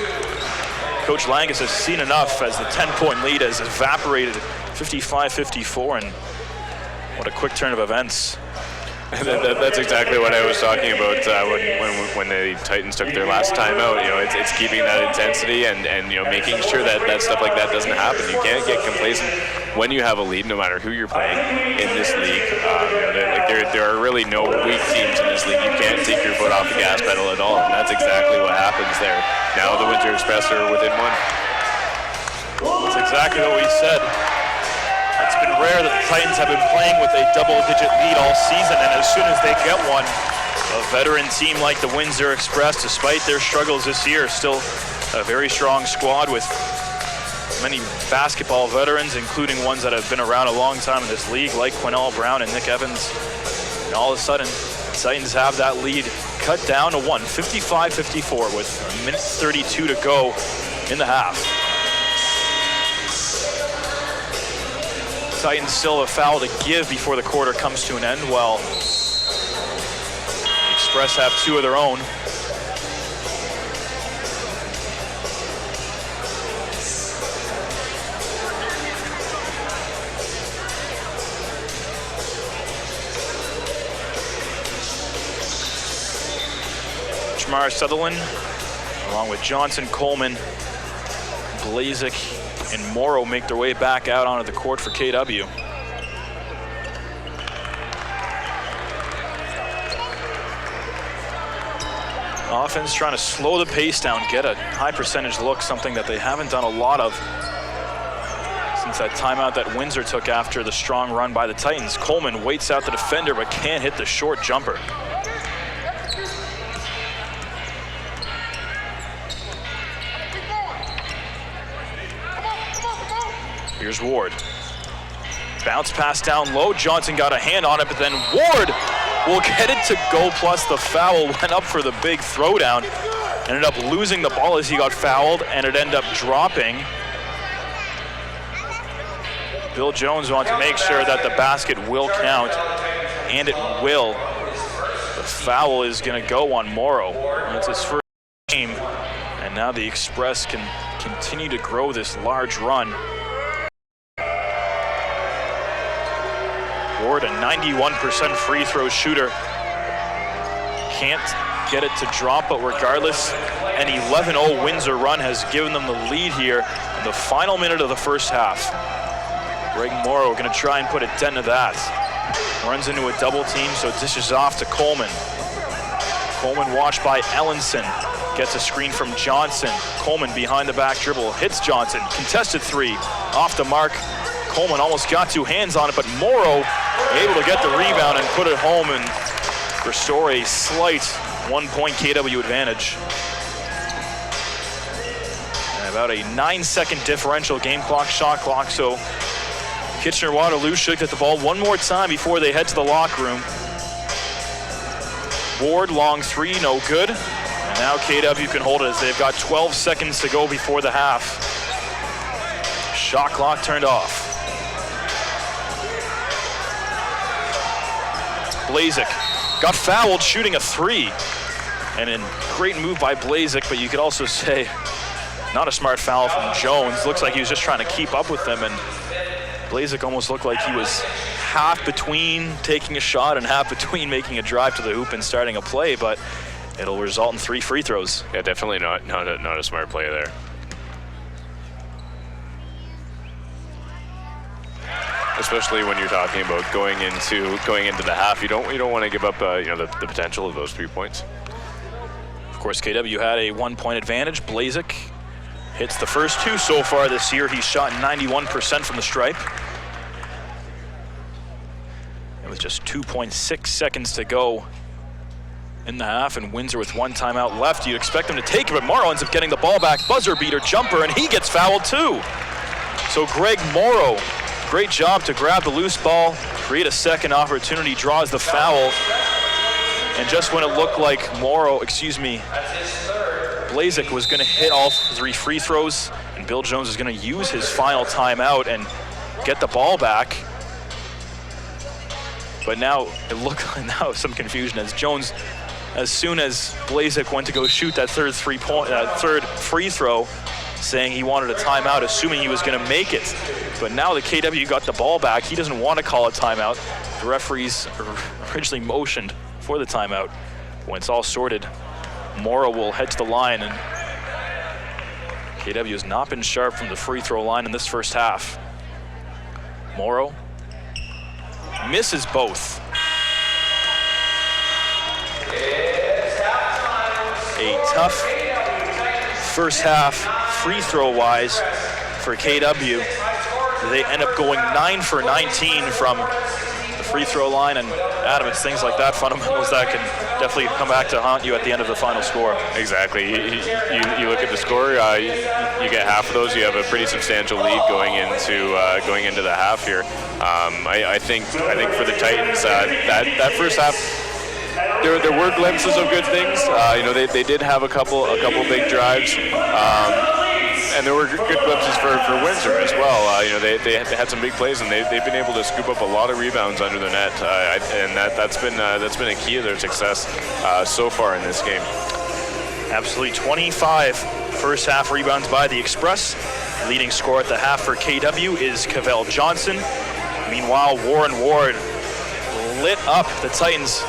Coach Langus has seen enough as the 10-point lead has evaporated 55-54, and what a quick turn of events. That's exactly what I was talking about when the Titans took their last time out. You know, it's keeping that intensity and you know, making sure that stuff like that doesn't happen. You can't get complacent when you have a lead, no matter who you're playing in this league. There are really no weak teams in this league. You can't take your foot off the gas pedal at all, and that's exactly what happens there. Now the Windsor Express are within one. That's exactly what we said. It's been rare that the Titans have been playing with a double-digit lead all season, and as soon as they get one, a veteran team like the Windsor Express, despite their struggles this year, still a very strong squad with many basketball veterans, including ones that have been around a long time in this league, like Quinnell Brown and Nick Evans. And all of a sudden, the Titans have that lead cut down to 1, 55-54, with a minute 32 to go in the half. Titans still have a foul to give before the quarter comes to an end, while the Express have 2 of their own. Jamar Sutherland, along with Johnson, Coleman, Blazek, and Morrow make their way back out onto the court for KW. Offense trying to slow the pace down, get a high percentage look, something that they haven't done a lot of since that timeout that Windsor took after the strong run by the Titans. Coleman waits out the defender but can't hit the short jumper. Here's Ward. Bounce pass down low. Johnson got a hand on it, but then Ward will get it to go, plus the foul. Went up for the big throwdown. Ended up losing the ball as he got fouled, and it ended up dropping. Bill Jones wanted to make sure that the basket will count, and it will. The foul is going to go on Morrow. That's his first game, and now the Express can continue to grow this large run. Ward, a 91% free throw shooter. Can't get it to drop, but regardless, an 11-0 Windsor run has given them the lead here in the final minute of the first half. Greg Morrow going to try and put a dent to that. Runs into a double team, so dishes off to Coleman. Coleman watched by Ellenson. Gets a screen from Johnson. Coleman behind the back dribble, hits Johnson. Contested 3, off the mark. Coleman almost got 2 hands on it, but Morrow able to get the rebound and put it home and restore a slight 1-point KW advantage. And about a 9-second differential game clock, shot clock, so Kitchener-Waterloo should get the ball one more time before they head to the locker room. Ward, long 3, no good. And now KW can hold it as they've got 12 seconds to go before the half. Shot clock turned off. Blazek got fouled shooting a 3. And a great move by Blazek, but you could also say not a smart foul from Jones. Looks like he was just trying to keep up with them, and Blazek almost looked like he was half between taking a shot and half between making a drive to the hoop and starting a play, but it'll result in 3 free throws. Yeah, definitely not a smart play there. Especially when you're talking about going into the half, you don't want to give up the potential of those 3 points. Of course, KW had a 1-point advantage. Blazek hits the first 2 so far this year. He's shot 91% from the stripe. And with just 2.6 seconds to go in the half, and Windsor with one timeout left. You'd expect them to take it, but Morrow ends up getting the ball back. Buzzer beater jumper, and he gets fouled too. So Greg Morrow, great job to grab the loose ball, create a second opportunity, draws the foul. And just when it looked like Blazek was gonna hit all 3 free throws, and Bill Jones is gonna use his final timeout and get the ball back. But now it looked like now some confusion as Jones, as soon as Blazek went to go shoot that third free throw, saying he wanted a timeout, assuming he was going to make it. But now the KW got the ball back. He doesn't want to call a timeout. The referees originally motioned for the timeout. When it's all sorted, Morrow will head to the line, and KW has not been sharp from the free throw line in this first half. Morrow misses both. A tough first half free throw wise for KW. They end up going 9 for 19 from the free throw line, and Adam, it's things like that, fundamentals that can definitely come back to haunt you at the end of the final score. Exactly. You look at the score, you get half of those, you have a pretty substantial lead going into the half here. I think for the Titans, that first half, there were glimpses of good things. They did have a couple big drives, and there were good glimpses for Windsor as well. They had some big plays, and they've been able to scoop up a lot of rebounds under the net, and that's been a key of their success so far in this game. Absolutely. 25 first half rebounds by the Express. Leading scorer at the half for KW is Cavell Johnson. Meanwhile, Warren Ward lit up the Titans.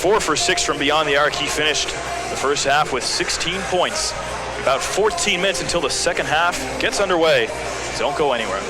4 for 6 from beyond the arc. He finished the first half with 16 points. About 14 minutes until the second half gets underway. So don't go anywhere.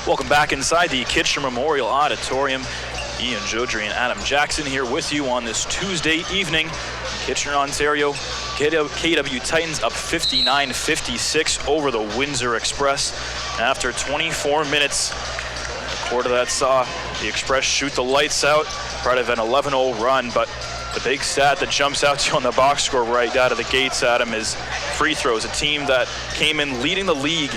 Welcome back inside the Kitchener Memorial Auditorium. Ian Jodry and Adam Jackson here with you on this Tuesday evening. Kitchener, Ontario, KW Titans up 59-56 over the Windsor Express. After 24 minutes, a quarter that saw the Express shoot the lights out, part of an 11-0 run, but the big stat that jumps out to you on the box score right out of the gates, Adam, is free throws. A team that came in leading the league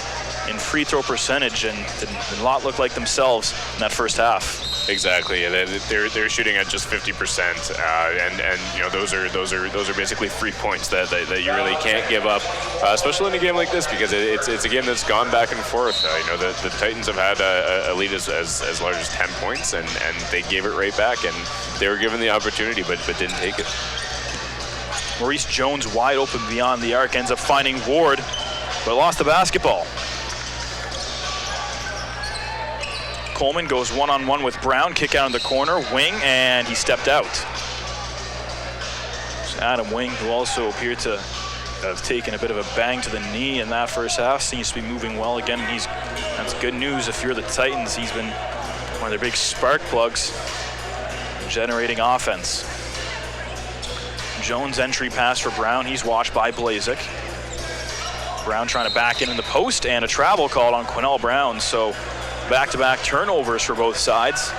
in free throw percentage and did not look like themselves in that first half. Exactly. They're shooting at just 50%, and you know those are basically 3 points that you really can't give up, especially in a game like this, because it's a game that's gone back and forth. You know the Titans have had a lead as large as 10 points, and they gave it right back, and they were given the opportunity, but didn't take it. Maurice Jones wide open beyond the arc, ends up finding Ward, but lost the basketball. Coleman goes one-on-one with Brown, kick out in the corner, Wing, and he stepped out. So Adam Wing, who also appeared to have taken a bit of a bang to the knee in that first half, seems to be moving well again, and that's good news if you're the Titans. He's been one of their big spark plugs, generating offense. Jones entry pass for Brown, he's washed by Blazek. Brown trying to back in the post, and a travel call on Quinnell Brown, so back-to-back turnovers for both sides.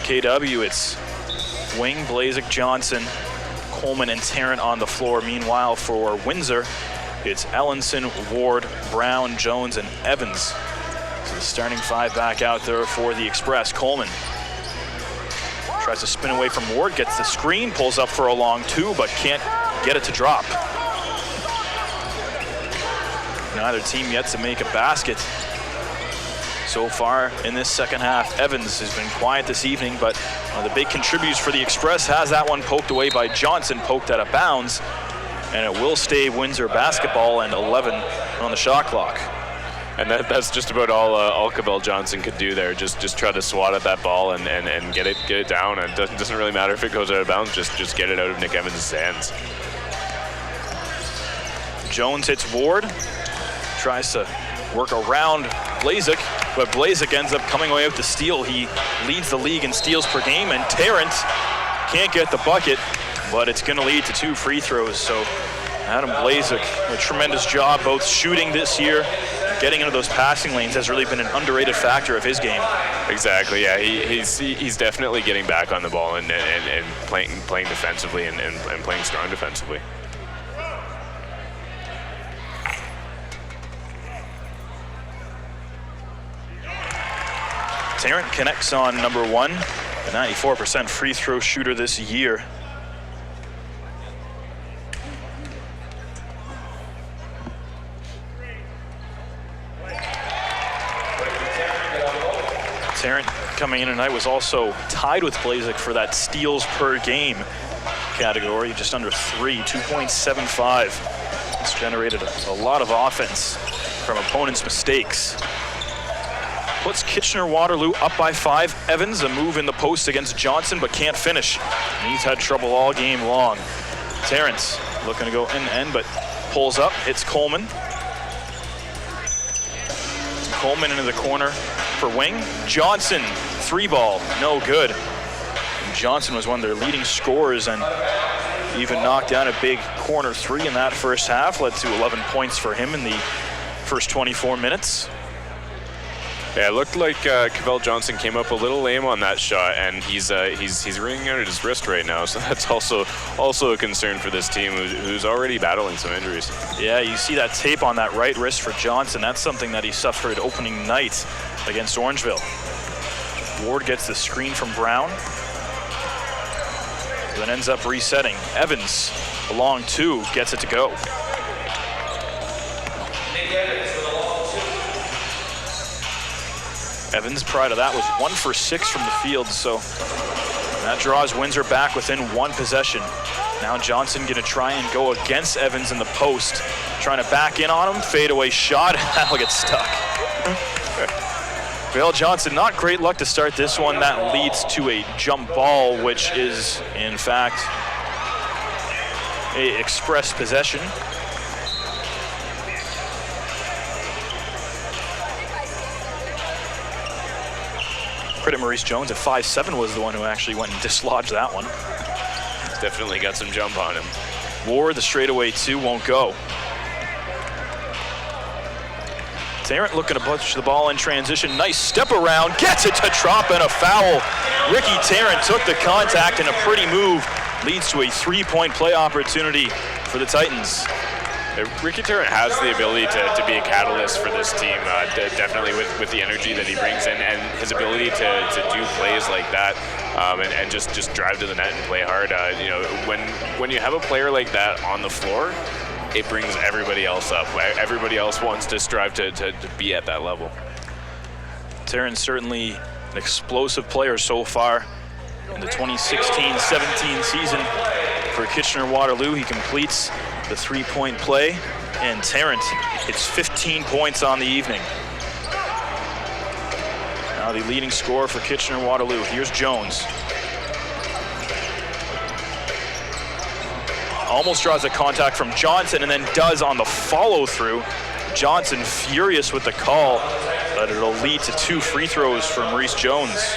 KW, it's Wing, Blazek, Johnson, Coleman, and Tarrant on the floor. Meanwhile, for Windsor, it's Ellenson, Ward, Brown, Jones, and Evans. So the starting five back out there for the Express. Coleman tries to spin away from Ward, gets the screen, pulls up for a long two, but can't get it to drop. Neither team yet to make a basket so far in this second half. Evans has been quiet this evening, but one of the big contributors for the Express has that one poked away by Johnson, poked out of bounds, and it will stay Windsor basketball and 11 on the shot clock. And that's just about all Cavell Johnson could do there. Just try to swat at that ball and get it down. And it doesn't really matter if it goes out of bounds. Just get it out of Nick Evans' hands. Jones hits Ward. Tries to work around Blazek, but Blazek ends up coming away with the steal. He leads the league in steals per game, and Tarrant can't get the bucket, but it's going to lead to 2 free throws. So Adam Blazek, a tremendous job both shooting this year, getting into those passing lanes has really been an underrated factor of his game. Exactly, yeah. He's definitely getting back on the ball and playing defensively and playing strong defensively. Tarrant connects on number 1, a 94% free throw shooter this year. Tarrant coming in tonight was also tied with Blazek for that steals per game category, just under 3, 2.75. It's generated a lot of offense from opponents' mistakes. Puts Kitchener-Waterloo up by 5. Evans, a move in the post against Johnson, but can't finish. And he's had trouble all game long. Terrence looking to go end, but pulls up, hits Coleman. Coleman into the corner for Wing. Johnson, 3-ball, no good. And Johnson was one of their leading scorers and even knocked down a big corner 3 in that first half, led to 11 points for him in the first 24 minutes. Yeah, it looked like Cavell Johnson came up a little lame on that shot, and he's wringing out his wrist right now. So that's also a concern for this team, who's already battling some injuries. Yeah, you see that tape on that right wrist for Johnson. That's something that he suffered opening night against Orangeville. Ward gets the screen from Brown, then ends up resetting. Evans, a long 2, gets it to go. Evans, prior to that, was 1 for 6 from the field, so that draws Windsor back within 1 possession. Now Johnson going to try and go against Evans in the post, trying to back in on him, fadeaway shot, that'll get stuck. Cavell Johnson, not great luck to start this one. That leads to a jump ball, which is, in fact, a express possession. credit Maurice Jones at 5'7" was the one who actually went and dislodged that one. He's definitely got some jump on him. Ward, the straightaway 2 won't go. Tarrant looking to push the ball in transition. Nice step around, gets it to drop, and a foul. Ricky Tarrant took the contact, and a pretty move leads to a 3-point play opportunity for the Titans. Ricky Tarrant has the ability to be a catalyst for this team, definitely with the energy that he brings in and his ability to do plays like that, and just drive to the net and play hard. You know, when you have a player like that on the floor, it brings everybody else up. Everybody else wants to strive to be at that level. Tarrant's certainly an explosive player so far in the 2016-17 season for Kitchener-Waterloo. He completes the 3-point play, and Tarrant hits 15 points on the evening. Now the leading scorer for Kitchener-Waterloo. Here's Jones. Almost draws a contact from Johnson and then does on the follow-through. Johnson furious with the call, but it'll lead to 2 free throws for Maurice Jones.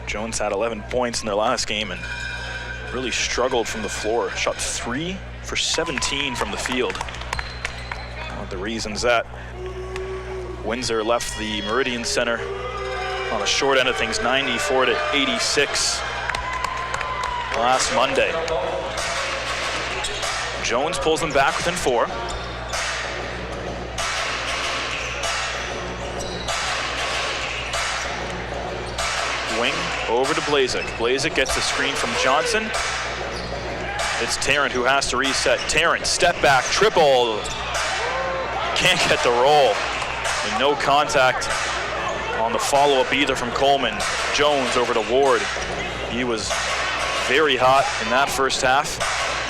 Jones had 11 points in their last game and really struggled from the floor. Shot 3 for 17 from the field. One of the reasons that Windsor left the Meridian Center on the short end of things, 94-86 last Monday. Jones pulls them back within 4. Wing over to Blazek. Blazek gets a screen from Johnson. It's Tarrant who has to reset. Tarrant, step back, triple. Can't get the roll. And no contact on the follow-up either from Coleman. Jones over to Ward. He was very hot in that first half.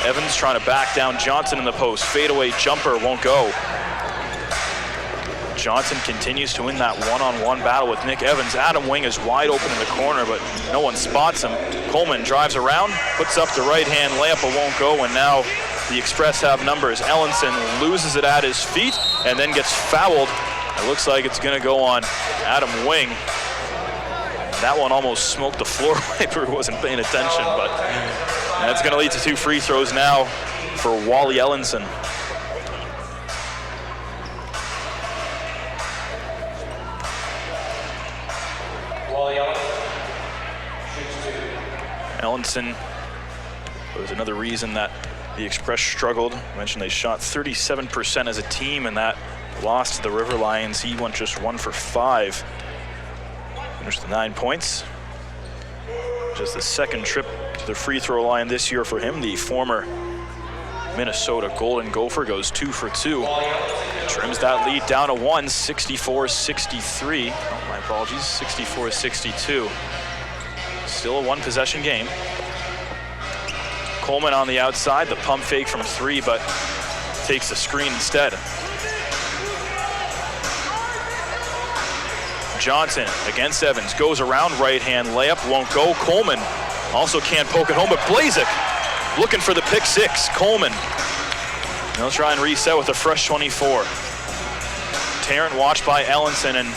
Evans trying to back down Johnson in the post. Fadeaway jumper won't go. Johnson continues to win that one-on-one battle with Nick Evans. Adam Wing is wide open in the corner, but no one spots him. Coleman drives around, puts up the right-hand layup, but won't go, and now the Express have numbers. Ellenson loses it at his feet and then gets fouled. It looks like it's gonna go on Adam Wing. That one almost smoked the floor wiper who wasn't paying attention, but that's gonna lead to 2 free throws now for Wally Ellenson. Ellenson was another reason that the Express struggled. I mentioned they shot 37% as a team in that loss to the River Lions. He went just 1 for 5. Finished the 9 points. Just the second trip to the free throw line this year for him. The former Minnesota Golden Gopher goes 2 for 2. Trims that lead down to 1, 64-63. Oh, my apologies, 64-62. Still a 1-possession game. Coleman on the outside, the pump fake from 3, but takes the screen instead. Johnson against Evans, goes around, right-hand layup, won't go. Coleman also can't poke it home, but Blazek looking for the pick 6. Coleman, they'll try and reset with a fresh 24. Tarrant watched by Ellenson, and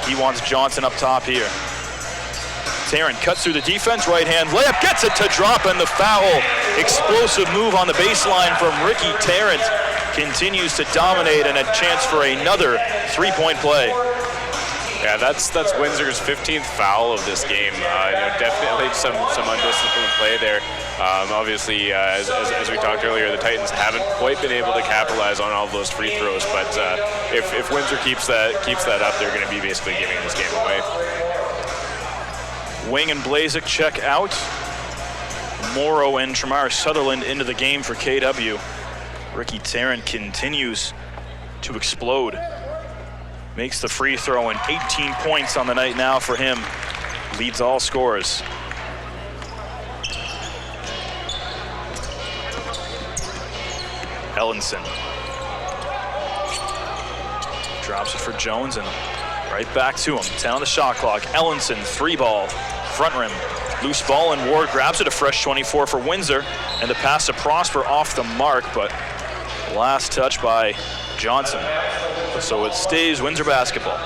he wants Johnson up top here. Tarrant cuts through the defense, right-hand layup, gets it to drop, and the foul. Explosive move on the baseline from Ricky Tarrant. Continues to dominate, and a chance for another 3-point play. Yeah, that's Windsor's 15th foul of this game. Definitely some undisciplined play there. Obviously, as we talked earlier, the Titans haven't quite been able to capitalize on all of those free throws. But if Windsor keeps that up, they're going to be basically giving this game away. Wing and Blazek check out. Morrow and Tremar Sutherland into the game for KW. Ricky Tarrant continues to explode. Makes the free throw, and 18 points on the night now for him. Leads all scorers. Ellenson drops it for Jones, and right back to him. 10 on the shot clock. Ellenson, 3-ball, front rim. Loose ball, and Ward grabs it, a fresh 24 for Windsor, and the pass to Prosper off the mark, but last touch by Johnson. So it stays Windsor basketball.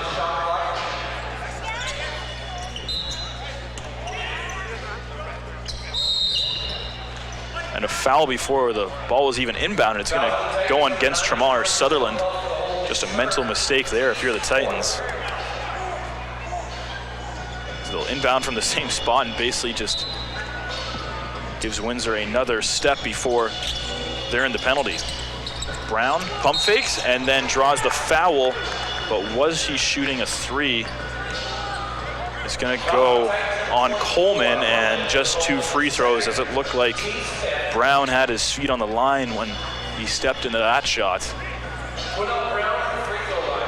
And a foul before the ball was even inbounded. It's going to go on against Tremar Sutherland. Just a mental mistake there if you're the Titans. They'll inbound from the same spot and basically just gives Windsor another step before they're in the penalty. Brown pump fakes and then draws the foul, but was he shooting a three? It's going to go on Coleman, and just 2 free throws, as it looked like Brown had his feet on the line when he stepped into that shot. Put up Brown on the free throw line.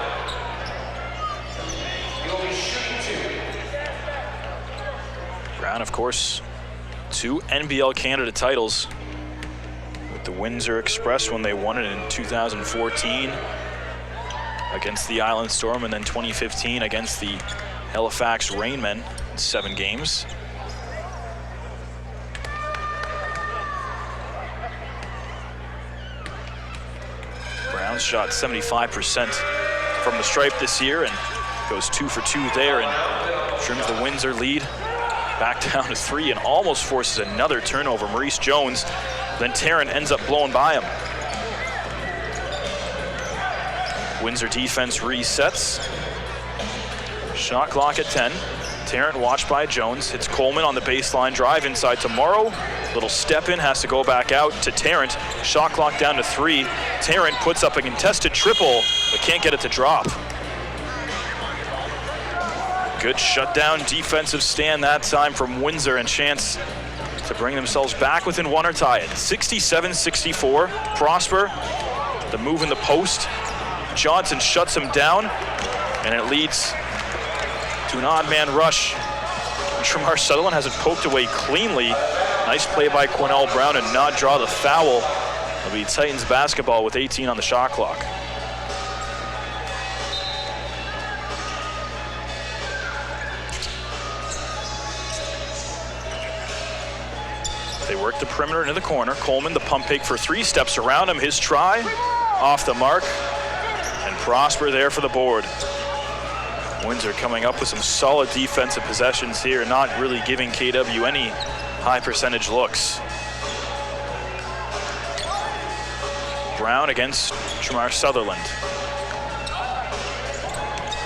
He will be shooting 2. Brown, of course, 2 NBL Canada titles with the Windsor Express when they won it in 2014 against the Island Storm, and then 2015 against the Halifax Rainmen in 7 games. Brown's shot 75% from the stripe this year and goes 2 for 2 there and trims the Windsor lead back down to 3 and almost forces another turnover. Maurice Jones, then Tarrant ends up blowing by him. Windsor defense resets. Shot clock at 10. Tarrant watched by Jones. Hits Coleman on the baseline drive inside to Morrow. Little step in, has to go back out to Tarrant. Shot clock down to 3. Tarrant puts up a contested triple, but can't get it to drop. Good shutdown defensive stand that time from Windsor, and chance to bring themselves back within 1 or tie it. 67-64. Prosper, the move in the post. Johnson shuts him down, and it leads to an odd man rush. Tremar Sutherland has it poked away cleanly. Nice play by Cornell Brown and not draw the foul. It'll be Titans basketball with 18 on the shot clock. They work the perimeter into the corner. Coleman, the pump fake for 3, steps around him. His try off the mark, and Prosper there for the board. Windsor coming up with some solid defensive possessions here, not really giving KW any high percentage looks. Brown against Tremar Sutherland.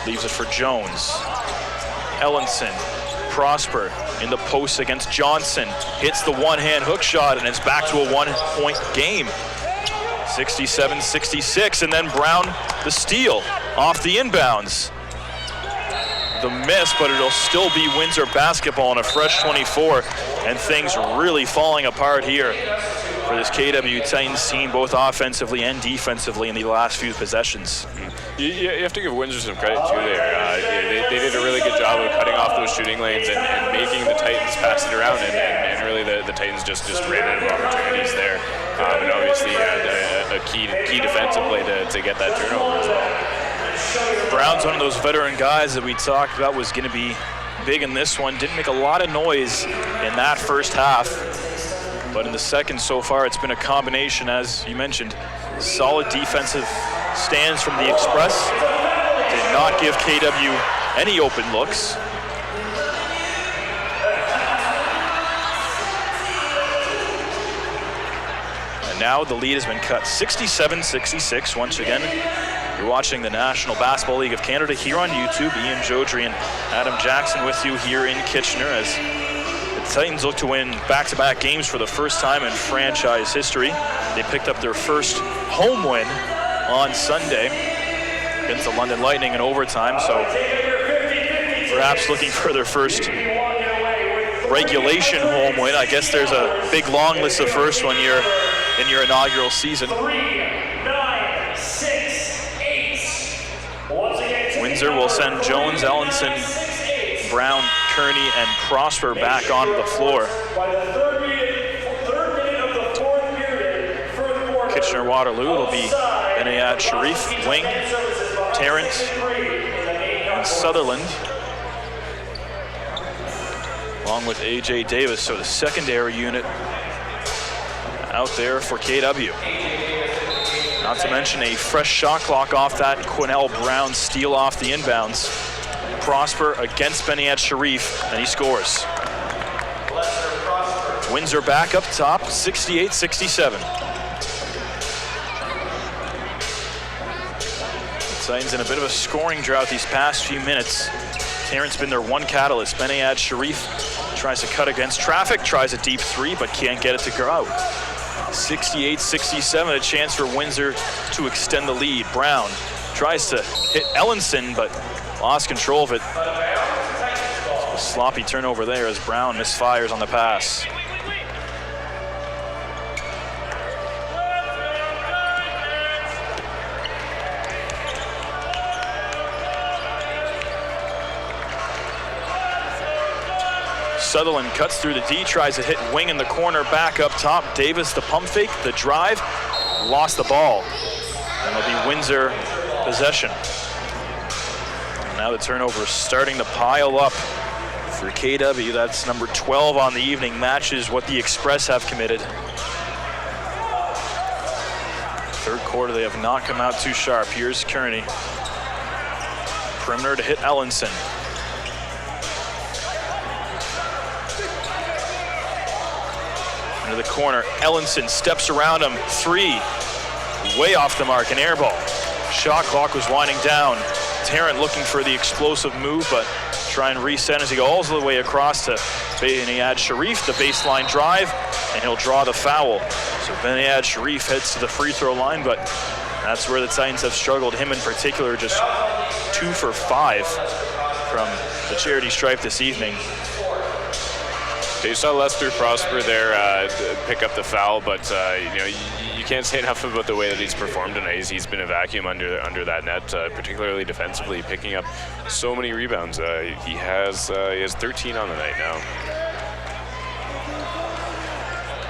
Leaves it for Jones. Ellenson, Prosper in the post against Johnson. Hits the one-hand hook shot, and it's back to a 1-point game. 67-66, and then Brown the steal off the inbounds. The miss, but it'll still be Windsor basketball on a fresh 24, and things really falling apart here for this KW Titans team, both offensively and defensively in the last few possessions. You have to give Windsor some credit too there. They did a really good job of cutting off those shooting lanes and making the Titans pass it around, and really the Titans just ran out of opportunities there. And obviously a key defensive play to get that turnover as well. Brown's one of those veteran guys that we talked about was going to be big in this one. Didn't make a lot of noise in that first half, but in the second so far it's been a combination, as you mentioned, solid defensive stands from the Express. Did not give KW any open looks. And now the lead has been cut 67-66 once again. You're watching the National Basketball League of Canada here on YouTube. Ian Jodry and Adam Jackson with you here in Kitchener as the Titans look to win back-to-back games for the first time in franchise history. They picked up their first home win on Sunday against the London Lightning in overtime, so perhaps looking for their first regulation home win. I guess there's a big long list of firsts when you're in your inaugural season. 3, 9, 6, 8. Windsor will send Jones, Ellenson, Brown, Kearney, and Prosper back onto the floor. Kitchener-Waterloo will be Benayat Sharif, Wing, Tarrant, and Sutherland. along with A.J. Davis. So the secondary unit out there for KW. Not to mention a fresh shot clock off that Quinnell Brown steal off the inbounds. Prosper against Beniad Sharif, and he scores. Windsor back up top, 68-67. Titans in a bit of a scoring drought these past few minutes. Terrence been their one catalyst. Beniad Sharif tries to cut against traffic, tries a deep three, but can't get it to go out. 68-67, a chance for Windsor to extend the lead. Brown tries to hit Ellenson, but lost control of it. A sloppy turnover there as Brown misfires on the pass. Sutherland cuts through the D, tries to hit wing in the corner, back up top. Davis, the pump fake, the drive, lost the ball. And it'll be Windsor possession. And now the turnover is starting to pile up for KW. That's number 12 on the evening, matches what the Express have committed. Third quarter, they have not come out too sharp. Here's Kearney. Perimeter to hit Ellenson. Into the corner, Ellenson steps around him, three, way off the mark, an air ball. Shot clock was winding down. Tarrant looking for the explosive move, but try and reset as he goes all the way across to Beniad Sharif, the baseline drive, and he'll draw the foul. So Beniad Sharif heads to the free throw line, but that's where the Titans have struggled. Him in particular, just 2 for 5 from the charity stripe this evening. You saw Lester Prosper there pick up the foul, but you can't say enough about the way that he's performed tonight. He's been a vacuum under that net, particularly defensively, picking up so many rebounds. He has 13 on the night now.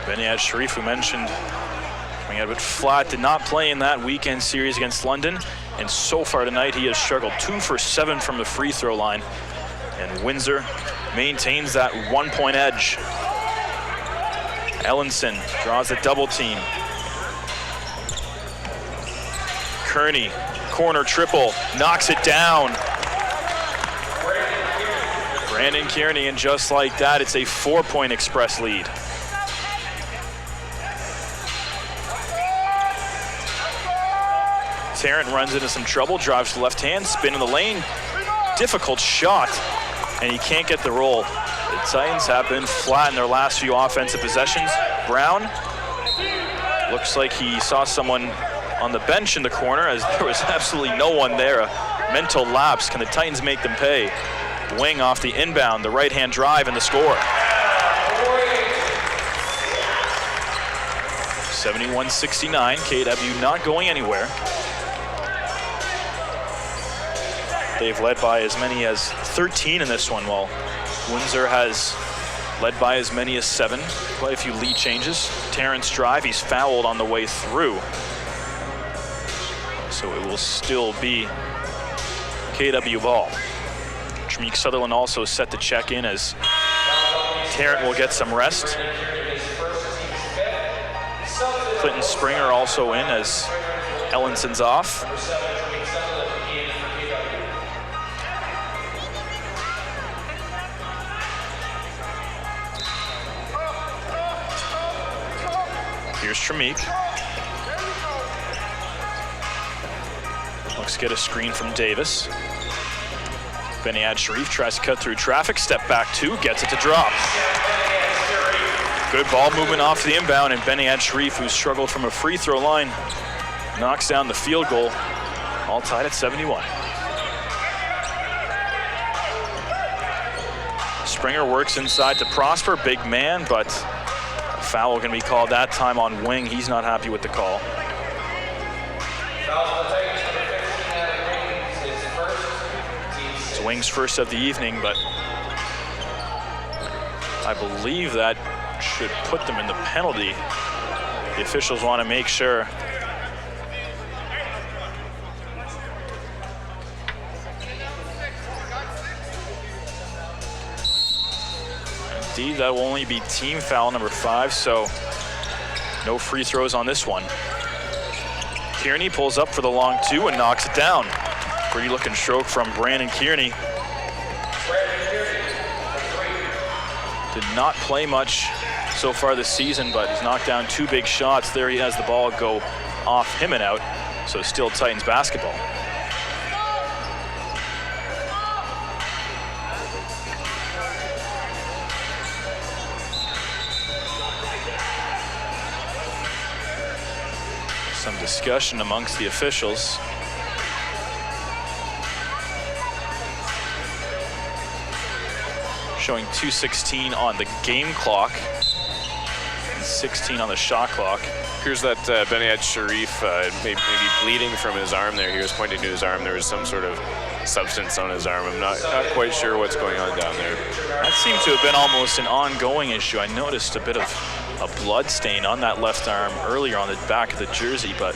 Beniad Sharif, we mentioned, coming out a bit flat, did not play in that weekend series against London, and so far tonight he has struggled. 2 for 7 from the free throw line, and Windsor maintains that 1-point edge. Ellenson draws a double team. Kearney, corner triple, knocks it down. Brandon Kearney, and just like that, it's a 4-point Express lead. Tarrant runs into some trouble, drives to left hand, spin in the lane. Difficult shot, and he can't get the roll. The Titans have been flat in their last few offensive possessions. Brown looks like he saw someone on the bench in the corner, as there was absolutely no one there. A mental lapse. Can the Titans make them pay? Wing off the inbound, the right-hand drive, and the score. 71-69, KW not going anywhere. They've led by as many as 13 in this one, while Windsor has led by as many as 7. Quite a few lead changes. Terrence drive, he's fouled on the way through. So it will still be KW ball. Tremeke Sutherland also set to check in as Tarrant will get some rest. Clinton Springer also in as Ellenson's off. Here's Tremeke. Looks to get a screen from Davis. Beniad Sharif tries to cut through traffic, step back 2, gets it to drop. Good ball movement off the inbound, and Beniad Sharif, who struggled from a free throw line, knocks down the field goal, all tied at 71. Springer works inside to Prosper, big man, but foul going to be called that time on Wing. He's not happy with the call. It's Wing's first of the evening, but I believe that should put them in the penalty. The officials want to make sure. Indeed, that will only be team foul number 5, so no free throws on this one. Kearney pulls up for the long 2 and knocks it down. Pretty looking stroke from Brandon Kearney. Did not play much so far this season, but he's knocked down 2 big shots. There he has the ball go off him and out, so still Titans basketball. Some discussion amongst the officials. Showing 2:16 on the game clock and 16 on the shot clock. Here's that Benyad Sharif maybe bleeding from his arm there. He was pointing to his arm. There was some sort of substance on his arm. I'm not quite sure what's going on down there. That seemed to have been almost an ongoing issue. I noticed a bit of a blood stain on that left arm earlier on the back of the jersey, but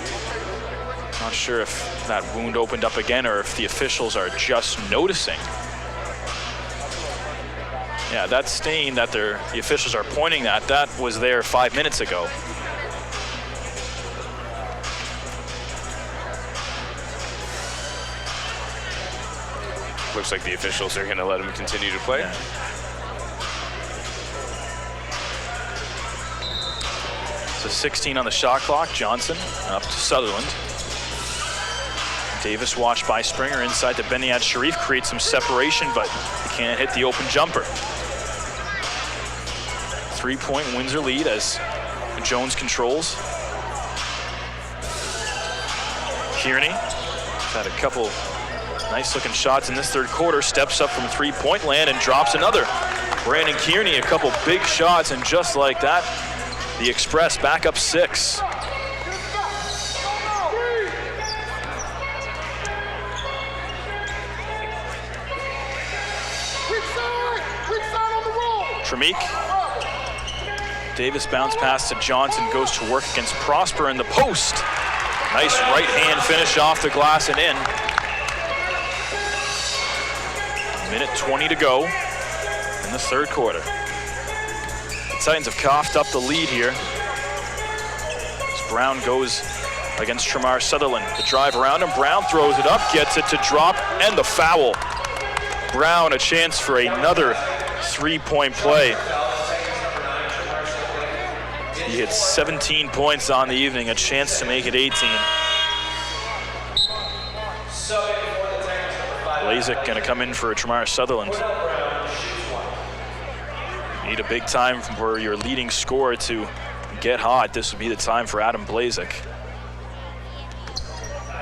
not sure if that wound opened up again or if the officials are just noticing. Yeah, that stain that the officials are pointing at, that was there 5 minutes ago. Looks like the officials are going to let him continue to play. Yeah. So 16 on the shot clock. Johnson up to Sutherland. Davis watched by Springer inside to Benyad Sharif, creates some separation, but he can't hit the open jumper. 3-point Windsor lead as Jones controls. Kearney had a couple nice looking shots in this third quarter, steps up from 3-point land and drops another. Brandon Kearney, a couple big shots, and just like that, the Express back up 6. Tremik. Davis bounce pass to Johnson, goes to work against Prosper in the post. Nice right hand finish off the glass and in. Minute 20 to go in the third quarter. The Titans have coughed up the lead here. As Brown goes against Tremar Sutherland. The drive around him, Brown throws it up, gets it to drop, and the foul. Brown a chance for another 3-point play. He hit 17 points on the evening, a chance to make it 18. Blazek gonna come in for Tremar Sutherland. Need a big time for your leading scorer to get hot. This would be the time for Adam Blazek.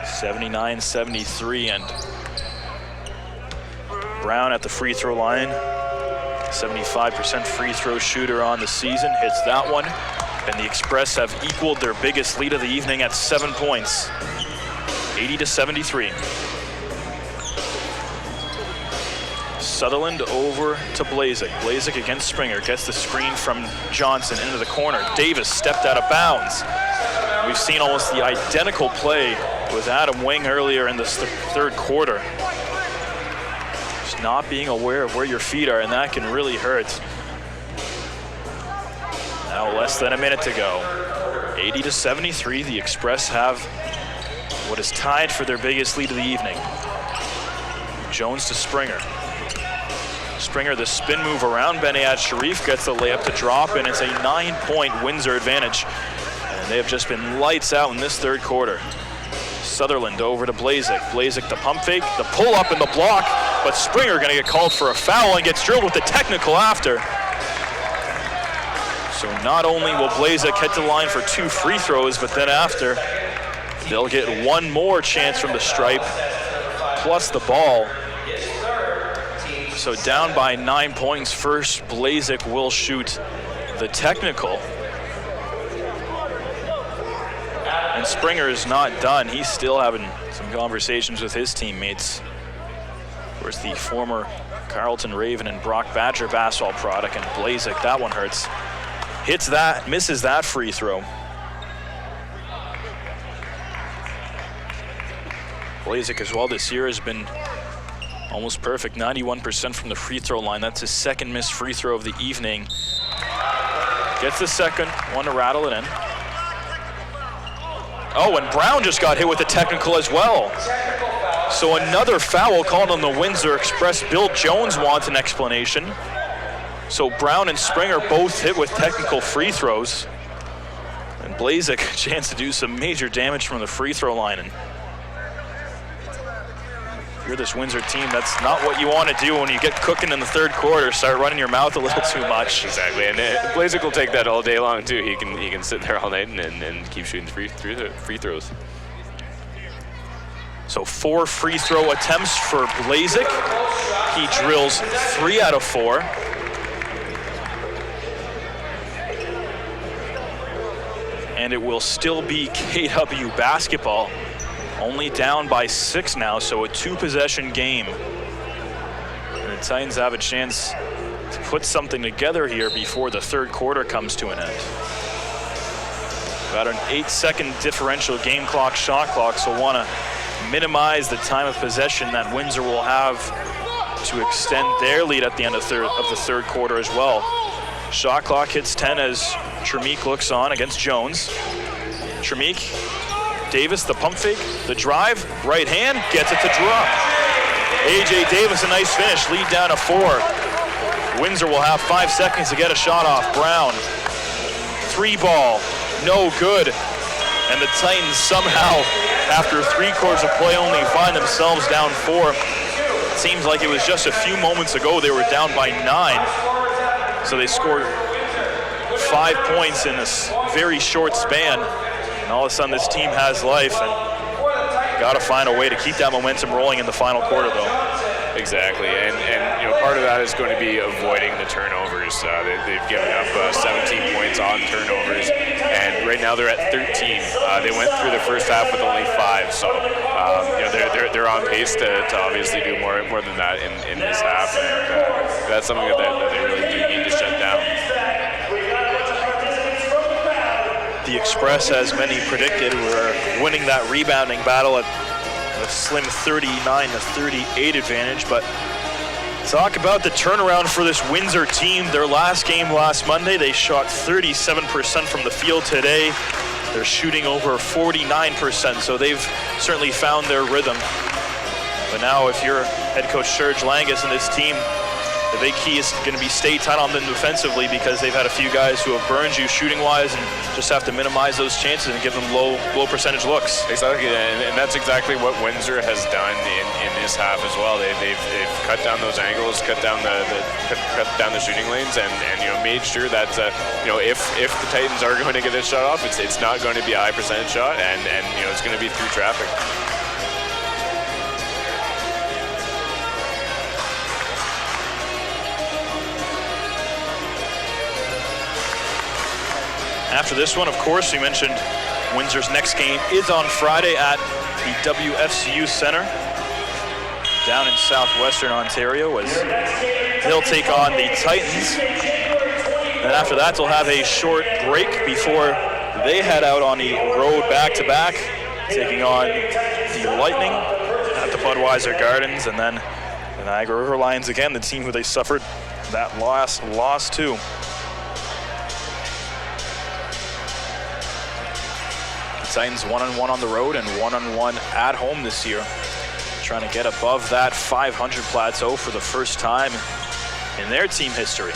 79-73, and Brown at the free throw line. 75% free throw shooter on the season, hits that one. And the Express have equaled their biggest lead of the evening at 7 points, 80-73. Sutherland over to Blazek. Blazek against Springer, gets the screen from Johnson into the corner. Davis stepped out of bounds. We've seen almost the identical play with Adam Wing earlier in this third quarter. Just not being aware of where your feet are, and that can really hurt. Now less than a minute to go. 80-73, the Express have what is tied for their biggest lead of the evening. Jones to Springer. Springer, the spin move around Benyad Sharif, gets the layup to drop, and it's a 9-point Windsor advantage. And they have just been lights out in this third quarter. Sutherland over to Blazek. Blazek the pump fake, the pull up and the block, but Springer gonna get called for a foul and gets drilled with the technical after. So not only will Blazek head to the line for 2 free throws, but then after, they'll get one more chance from the stripe, plus the ball. So down by 9 points, first Blazek will shoot the technical. And Springer is not done. He's still having some conversations with his teammates. Of course, the former Carleton Raven and Brock Badger basketball product, and Blazek, that one hurts. Hits that, misses that free throw. Blazek as well this year has been Almost perfect, 91% from the free throw line. That's his second missed free throw of the evening. Gets the second one to rattle it in. Oh, and Brown just got hit with a technical as well. So another foul called on the Windsor Express. Bill Jones wants an explanation. So Brown and Springer both hit with technical free throws. And Blazek a chance to do some major damage from the free throw line. And if you're this Windsor team, that's not what you want to do when you get cooking in the third quarter. Start running your mouth a little too much. Exactly, and Blazek will take that all day long too. He can sit there all night and keep shooting free throws. So 4 free throw attempts for Blazek. He drills 3 out of 4. And it will still be KW basketball. Only down by 6 now, so a 2-possession game. And the Titans have a chance to put something together here before the third quarter comes to an end. About an 8-second differential game clock, shot clock, so want to minimize the time of possession that Windsor will have to extend their lead at the end of the third quarter as well. Shot clock hits 10 as Tremeke looks on against Jones. Tremeke, Davis, the pump fake, the drive, right hand, gets it to drop. A.J. Davis, a nice finish, lead down to 4. Windsor will have 5 seconds to get a shot off. Brown, 3 ball, no good. And the Titans somehow, after 3 quarters of play, only find themselves down 4. It seems like it was just a few moments ago they were down by 9. So they scored 5 points in a very short span. And all of a sudden this team has life, and got to find a way to keep that momentum rolling in the final quarter though. Exactly, and you know, part of that is going to be avoiding the turnovers. They've given up 17 points on turnovers, and right now they're at 13. They went through the first half with only 5, so you know, they're on pace to obviously do more than that in this half, and that's something that they really do need to shut down. The Express, as many predicted, were winning that rebounding battle at a slim 39-38 advantage. But talk about the turnaround for this Windsor team. Their last game last Monday, they shot 37% from the field. Today, they're shooting over 49%. So they've certainly found their rhythm. But now if you're head coach Serge Langus and this team, the big key is going to be stay tight on them defensively, because they've had a few guys who have burned you shooting-wise, and just have to minimize those chances and give them low percentage looks. Exactly, and that's exactly what Windsor has done in this half as well. They've cut down those angles, cut down the shooting lanes, and you know, made sure that you know, if the Titans are going to get a shot off, it's not going to be a high percentage shot, and you know, it's going to be through traffic. After this one, of course, we mentioned Windsor's next game is on Friday at the WFCU Center down in southwestern Ontario, as they'll take on the Titans. And after that, they'll have a short break before they head out on the road back-to-back, taking on the Lightning at the Budweiser Gardens, and then the Niagara River Lions again, the team who they suffered that loss to. Titans 1-1 on the road and 1-1 at home this year, trying to get above that 500 plateau for the first time in their team history.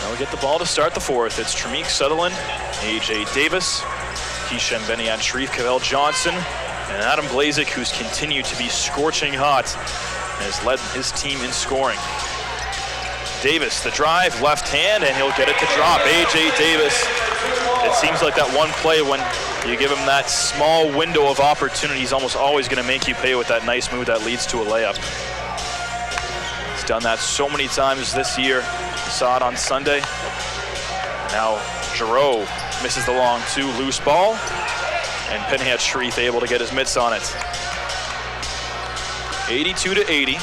Now we get the ball to start the fourth. It's Tremeke Sutherland, A.J. Davis, Keishan Beniad Sharif, Cavell Johnson, and Adam Blazek, who's continued to be scorching hot and has led his team in scoring. Davis, the drive, left hand, and he'll get it to drop. A.J. Davis, it seems like that one play when you give him that small window of opportunity, he's almost always going to make you pay with that nice move that leads to a layup. He's done that so many times this year. You saw it on Sunday. Now Giroux misses the long 2, loose ball, and Beniad Sharif able to get his mitts on it. 82-80,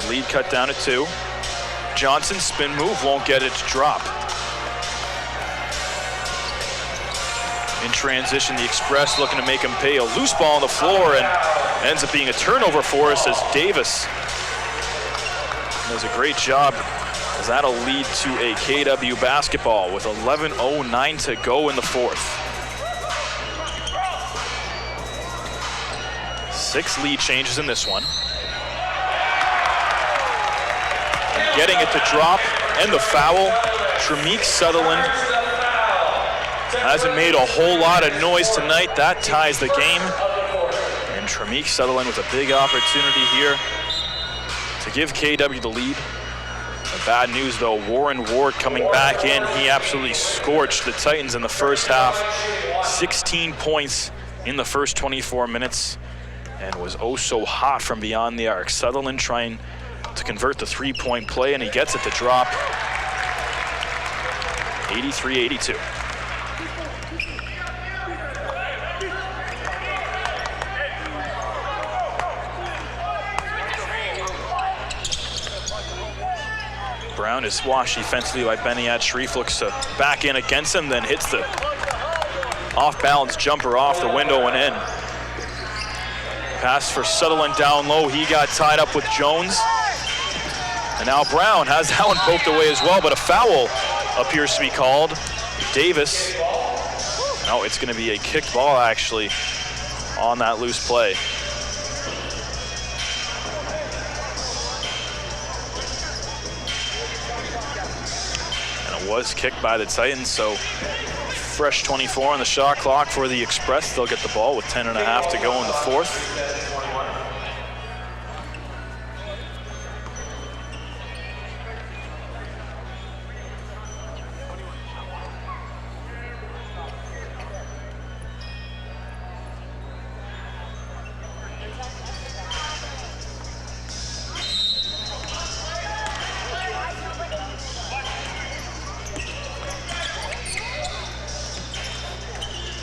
lead cut down to 2. Johnson, spin move, won't get it to drop. In transition, the Express looking to make him pay. A loose ball on the floor and ends up being a turnover for us as Davis does a great job, as that'll lead to a KW basketball with 11:09 to go in the fourth. 6 lead changes in this one. Getting it to drop and the foul. Tremeke Sutherland hasn't made a whole lot of noise tonight. That ties the game. And Tremeke Sutherland with a big opportunity here to give KW the lead. The bad news though, Warren Ward coming back in. He absolutely scorched the Titans in the first half. 16 points in the first 24 minutes and was oh so hot from beyond the arc. Sutherland trying to convert the 3-point play, and he gets it to drop. 83-82. Brown is washed defensively by Benayad Sharif, looks to back in against him, then hits the off-balance jumper off the window and in. Pass for Sutherland down low, he got tied up with Jones. And now Brown has that one poked away as well, but a foul appears to be called. Davis, no, it's gonna be a kicked ball actually on that loose play. And it was kicked by the Titans, so fresh 24 on the shot clock for the Express. They'll get the ball with 10.5 to go in the fourth.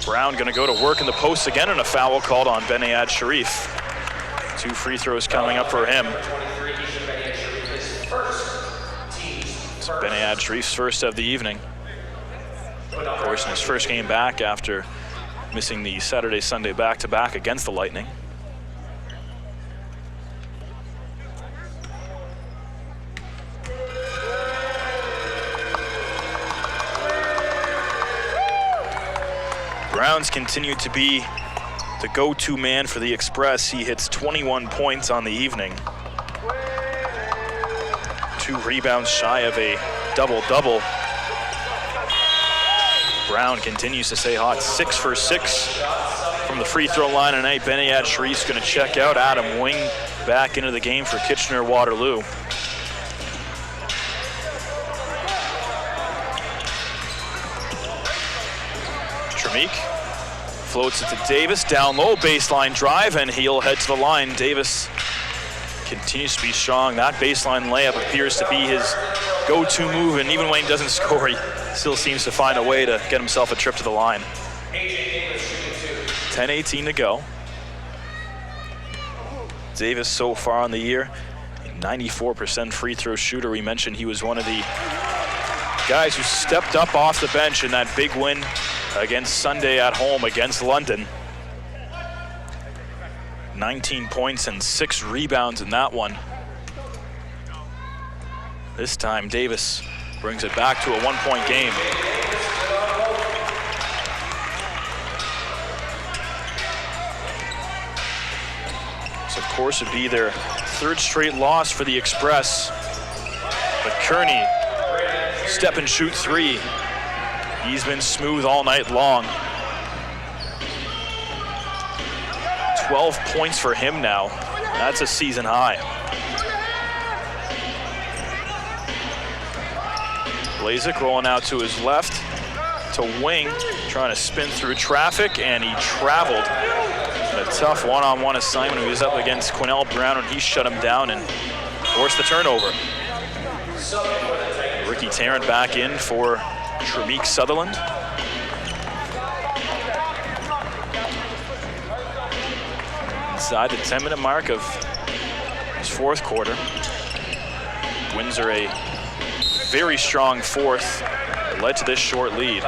Brown gonna go to work in the post again, and a foul called on Benayad Sharif. 2 free throws coming up for him. It's Benayad Sharif's first of the evening. Of course, in his first game back after missing the Saturday-Sunday back-to-back against the Lightning. Brown's continued to be the go-to man for the Express. He hits 21 points on the evening. 2 rebounds shy of a double-double. Brown continues to stay hot, 6 for 6 from the free throw line tonight. Benayad Sharif's gonna check out. Adam Wing back into the game for Kitchener-Waterloo. Tremeke floats it to Davis, down low, baseline drive, and he'll head to the line. Davis continues to be strong. That baseline layup appears to be his go-to move, and even when he doesn't score, he still seems to find a way to get himself a trip to the line. 10:18 to go. Davis so far on the year, a 94% free throw shooter. We mentioned he was one of the guys who stepped up off the bench in that big win against Sunday at home against London. 19 points and 6 rebounds in that one. This time Davis brings it back to a 1-point game. So of course it'd be their 3rd straight loss for the Express. But Kearney, step and shoot 3. He's been smooth all night long. 12 points for him now. That's a season high. Blazik rolling out to his left to Wing, trying to spin through traffic, and he traveled. A tough one-on-one assignment. He was up against Quinnell Brown, and he shut him down and forced the turnover. Ricky Tarrant back in for Tremeke Sutherland. Inside the 10-minute mark of his 4th quarter. Windsor a very strong 4th that led to this short lead.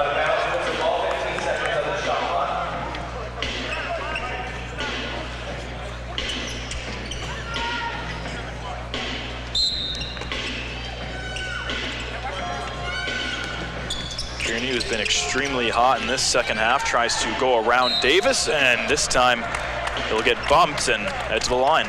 who's been extremely hot in this second half, tries to go around Davis, and this time he'll get bumped and head to the line.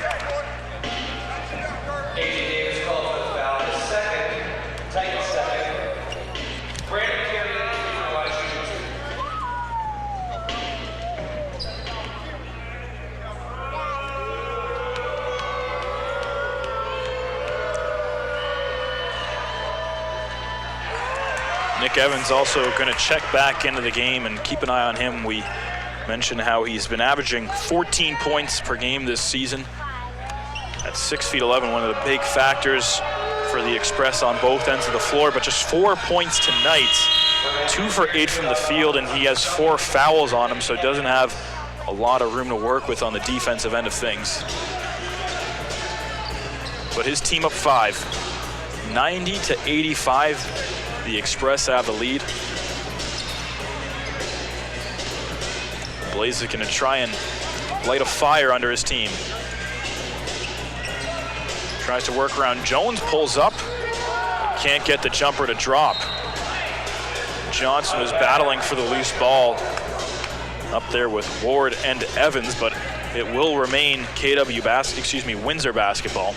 Nick Evans also going to check back into the game and keep an eye on him. We mentioned how he's been averaging 14 points per game this season. At 6'11", one of the big factors for the Express on both ends of the floor, but just 4 points tonight. 2 for 8 from the field, and he has 4 fouls on him, so doesn't have a lot of room to work with on the defensive end of things. But his team up 5, 90-85. The Express have the lead. Blaze is going to try and light a fire under his team. Tries to work around Jones, pulls up, can't get the jumper to drop. Johnson was battling for the loose ball up there with Ward and Evans, but it will remain Windsor basketball.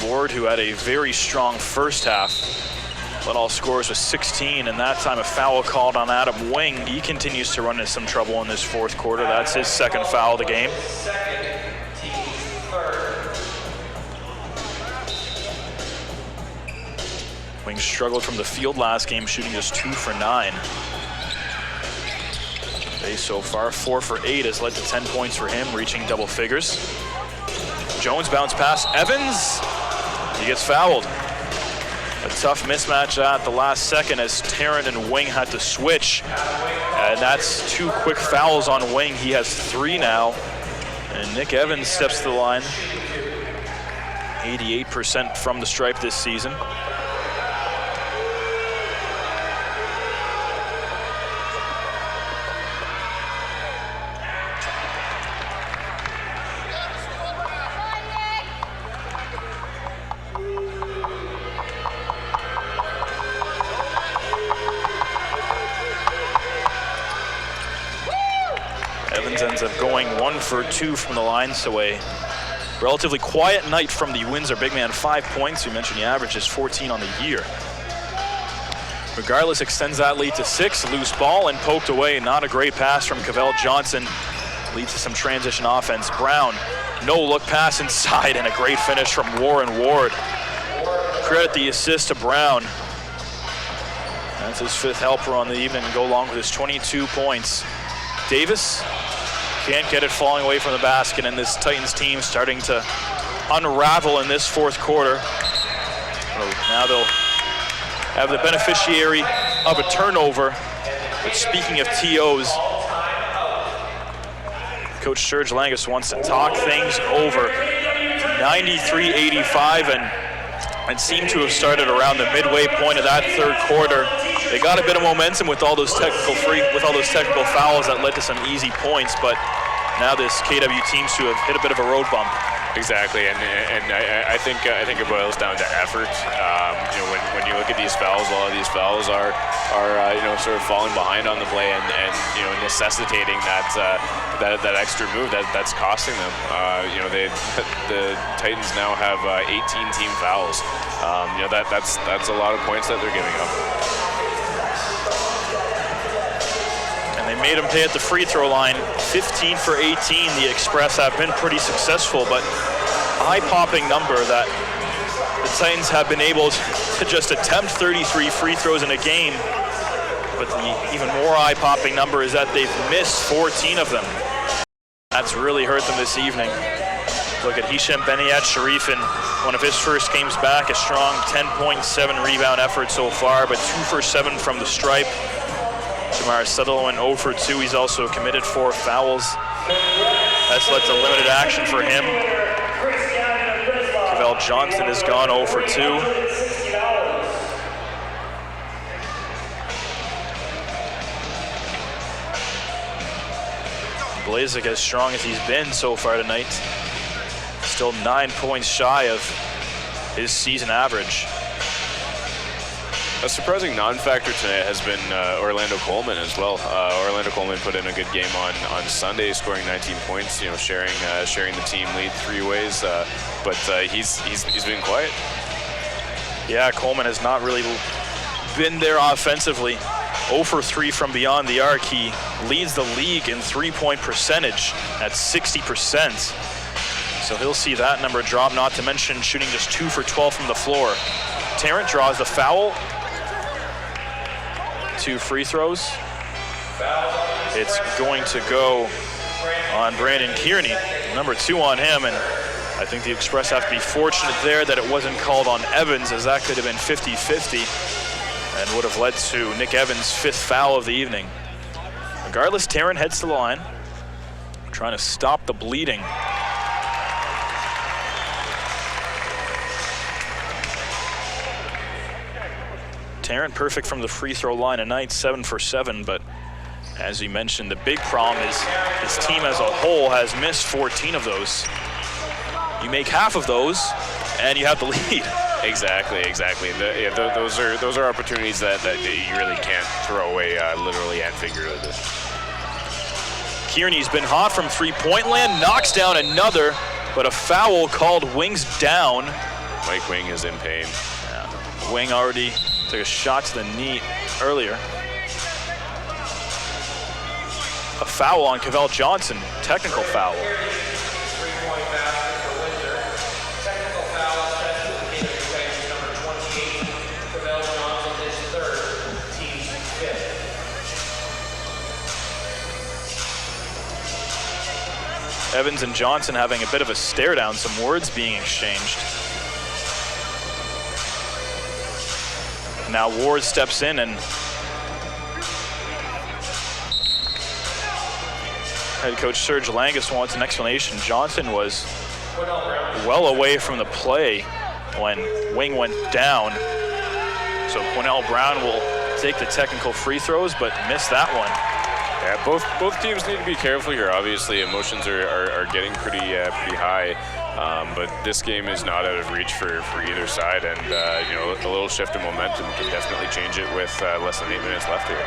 Ward, who had a very strong first half, led all scorers with 16, and that time a foul called on Adam Wing. He continues to run into some trouble in this fourth quarter. That's his second foul of the game. Wing struggled from the field last game, shooting just 2 for 9. Today so far, 4 for 8 has led to 10 points for him, reaching double figures. Jones bounce pass, Evans. He gets fouled. A tough mismatch at the last second as Tarrant and Wing had to switch. And that's 2 quick fouls on Wing. He has 3 now. And Nick Evans steps to the line. 88% from the stripe this season. Ends up going 1 for 2 from the line, so a relatively quiet night from the Windsor big man. 5 points. We mentioned he averages 14 on the year. Regardless, extends that lead to 6. Loose ball and poked away. Not a great pass from Cavell Johnson. Leads to some transition offense. Brown, no look pass inside, and a great finish from Warren Ward. Credit the assist to Brown. That's his 5th helper on the evening and go along with his 22 points. Davis can't get it, falling away from the basket, and this Titans team starting to unravel in this fourth quarter. Now they'll have the beneficiary of a turnover. But speaking of TOs, Coach Serge Langus wants to talk things over. 93-85, and seemed to have started around the midway point of that third quarter. They got a bit of momentum with all those technical fouls that led to some easy points, but now this KW seems to have hit a bit of a road bump. Exactly, and I think it boils down to effort. When you look at these fouls, a lot of these fouls are sort of falling behind on the play and necessitating that extra move that's costing them. The Titans now have 18 team fouls. That's a lot of points that they're giving up. They made him pay at the free throw line. 15 for 18. The Express have been pretty successful, but eye-popping number that the Titans have been able to just attempt 33 free throws in a game. But the even more eye-popping number is that they've missed 14 of them. That's really hurt them this evening. Look at Hisham Beniat Sharif in one of his first games back. A strong 10.7 rebound effort so far, but 2 for 7 from the stripe. Jamar Sutherland 0 for 2. He's also committed 4 fouls. That's led to limited action for him. Cavell Johnson has gone 0 for 2. Blazik as strong as he's been so far tonight. still 9 points shy of his season average. A surprising non-factor tonight has been Orlando Coleman as well. Orlando Coleman put in a good game on Sunday, scoring 19 points. You know, sharing the team lead 3 ways. But he's been quiet. Yeah, Coleman has not really been there offensively. 0 for 3 from beyond the arc. He leads the league in 3-point percentage at 60%. So he'll see that number drop. Not to mention shooting just 2 for 12 from the floor. Tarrant draws the foul. 2 free throws. It's going to go on Brandon Kearney, number 2 on him, and I think the Express have to be fortunate there that it wasn't called on Evans, as that could have been 50-50 and would have led to Nick Evans' 5th foul of the evening. Regardless, Tarrant heads to the line, trying to stop the bleeding. Tarrant perfect from the free throw line tonight, 7 for 7, but as you mentioned, the big problem is his team as a whole has missed 14 of those. You make half of those, and you have the lead. Exactly. Those are opportunities that you really can't throw away, literally and figuratively. Kearney's been hot from three-point land, knocks down another, but a foul called. Wings down. Mike Wing is in pain. Yeah. Wing already took a shot to the knee earlier. A foul on Cavell Johnson, technical foul. 3-point basket for Windsor. Technical foul assessed with number 28. Cavell Johnson is 3rd, team's 5th. Evans and Johnson having a bit of a stare down, some words being exchanged. Now Ward steps in, and head coach Serge Langus wants an explanation. Johnson was well away from the play when Wing went down. So Quinnell Brown will take the technical free throws, but miss that one. Yeah, both teams need to be careful here. Obviously, emotions are getting pretty high, but this game is not out of reach for either side, and you know, a little shift in momentum can definitely change it with less than 8 minutes left here.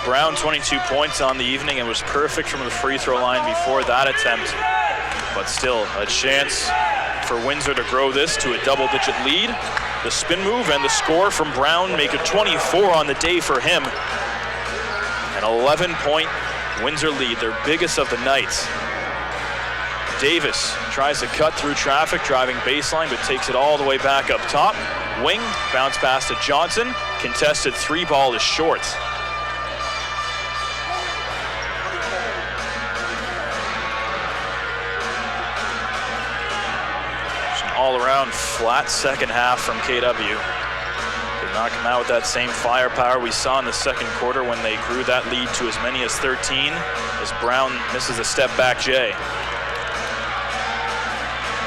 Brown 22 points on the evening and was perfect from the free throw line before that attempt, but still a chance for Windsor to grow this to a double-digit lead. The spin move and the score from Brown make it 24 on the day for him. An 11-point Windsor lead, their biggest of the night. Davis tries to cut through traffic, driving baseline, but takes it all the way back up top. Wing, bounce pass to Johnson. Contested 3 ball is short. Just an all-around flat second half from KW. Did not come out with that same firepower we saw in the second quarter when they grew that lead to as many as 13, as Brown misses a step back J.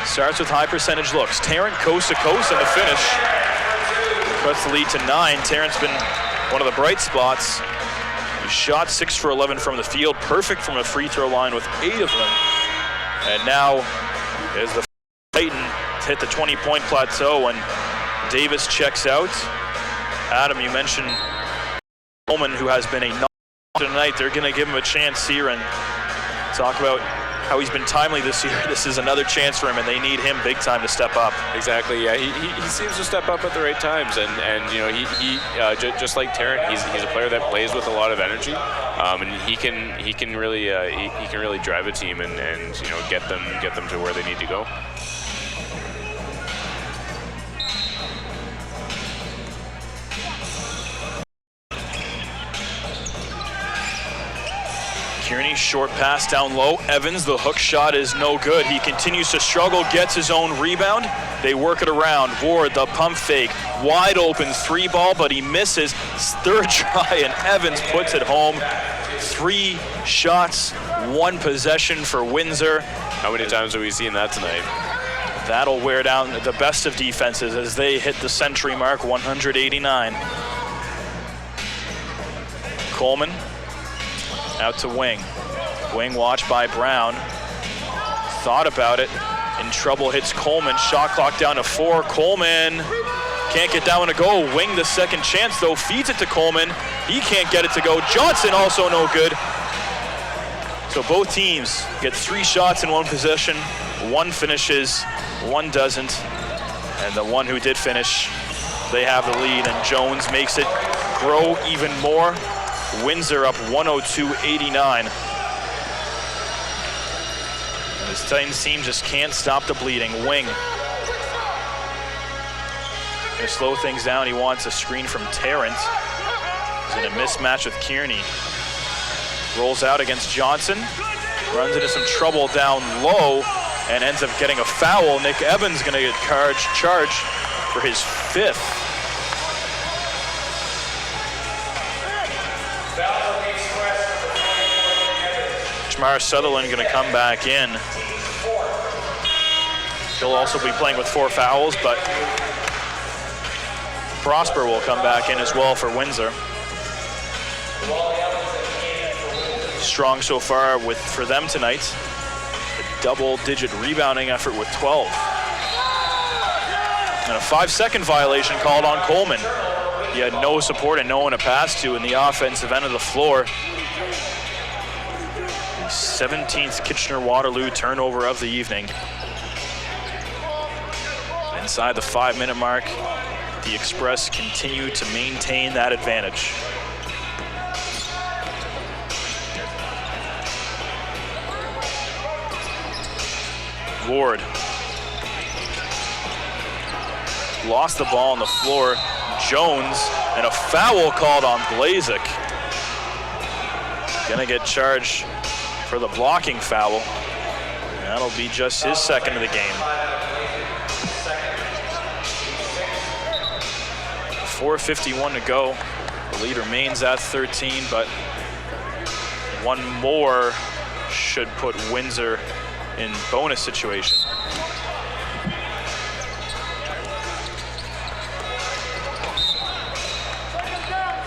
Starts with high percentage looks. Tarrant coast to coast, and the finish cuts the lead to 9. Tarrant's been one of the bright spots. He shot 6 for 11 from the field, perfect from a free throw line with 8 of them. And now is the Titan hit the 20-point plateau, and Davis checks out. Adam, you mentioned Coleman, who has been a non-factor tonight. They're going to give him a chance here and talk about how he's been timely this year. This is another chance for him, and they need him big time to step up. Exactly. Yeah, he seems to step up at the right times, and you know, he just like Tarrant, he's a player that plays with a lot of energy, and he can really drive a team and you know, get them to where they need to go. Kearney, short pass down low. Evans, the hook shot is no good. He continues to struggle, gets his own rebound. They work it around. Ward, the pump fake. Wide open 3 ball, but he misses. 3rd try, and Evans puts it home. 3 shots, 1 possession for Windsor. How many times have we seen that tonight? That'll wear down the best of defenses as they hit the century mark, 189. Coleman. Out to Wing. Wing watched by Brown. Thought about it. in trouble, hits Coleman. Shot clock down to 4. Coleman can't get that one to go. Wing the second chance though, feeds it to Coleman. He can't get it to go. Johnson also no good. So both teams get 3 shots in one possession. One finishes, one doesn't. And the one who did finish, they have the lead, and Jones makes it grow even more. Windsor up 102-89. And this Titans team just can't stop the bleeding. Wing. Gonna slow things down. He wants a screen from Tarrant. He's in a mismatch with Kearney. Rolls out against Johnson. Runs into some trouble down low and ends up getting a foul. Nick Evans gonna get charged for his 5th. Jamar Sutherland gonna come back in. He'll also be playing with 4 fouls, but Prosper will come back in as well for Windsor. Strong so far for them tonight. A double-digit rebounding effort with 12. And a 5-second violation called on Coleman. He had no support and no one to pass to in the offensive end of the floor. The 17th Kitchener-Waterloo turnover of the evening. Inside the 5-minute mark, the Express continue to maintain that advantage. Ward lost the ball on the floor. Jones, and a foul called on Blazik. Gonna get charged for the blocking foul. That'll be just his 2nd of the game. 4:51 to go. The lead remains at 13, but one more should put Windsor in bonus situation.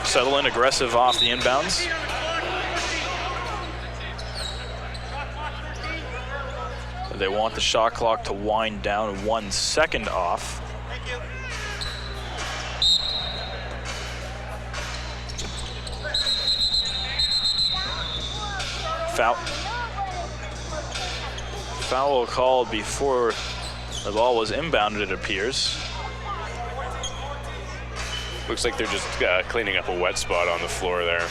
Sutherland aggressive off the inbounds. They want the shot clock to wind down 1 second off. Foul called before the ball was inbounded, it appears. Looks like they're just cleaning up a wet spot on the floor there.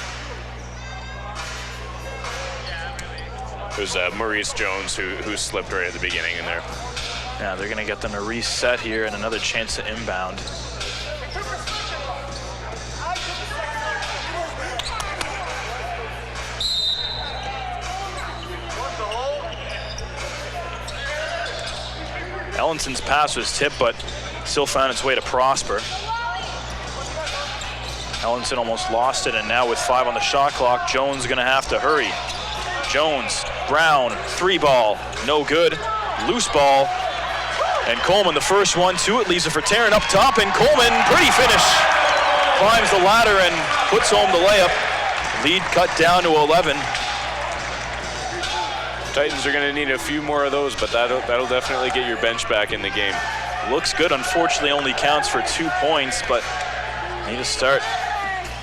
It was Maurice Jones who slipped right at the beginning in there. Yeah, they're gonna get them to reset here and another chance to inbound. Ellinson's pass was tipped, but still found its way to Prosper. Ellinson almost lost it, and now with 5 on the shot clock, Jones gonna have to hurry. Jones, Brown, 3-ball, no good. Loose ball, and Coleman the first one to it, leaves it for Tarrant up top, and Coleman, pretty finish. Climbs the ladder and puts home the layup. Lead cut down to 11. Titans are gonna need a few more of those, but that'll definitely get your bench back in the game. Looks good, unfortunately only counts for 2 points, but need to start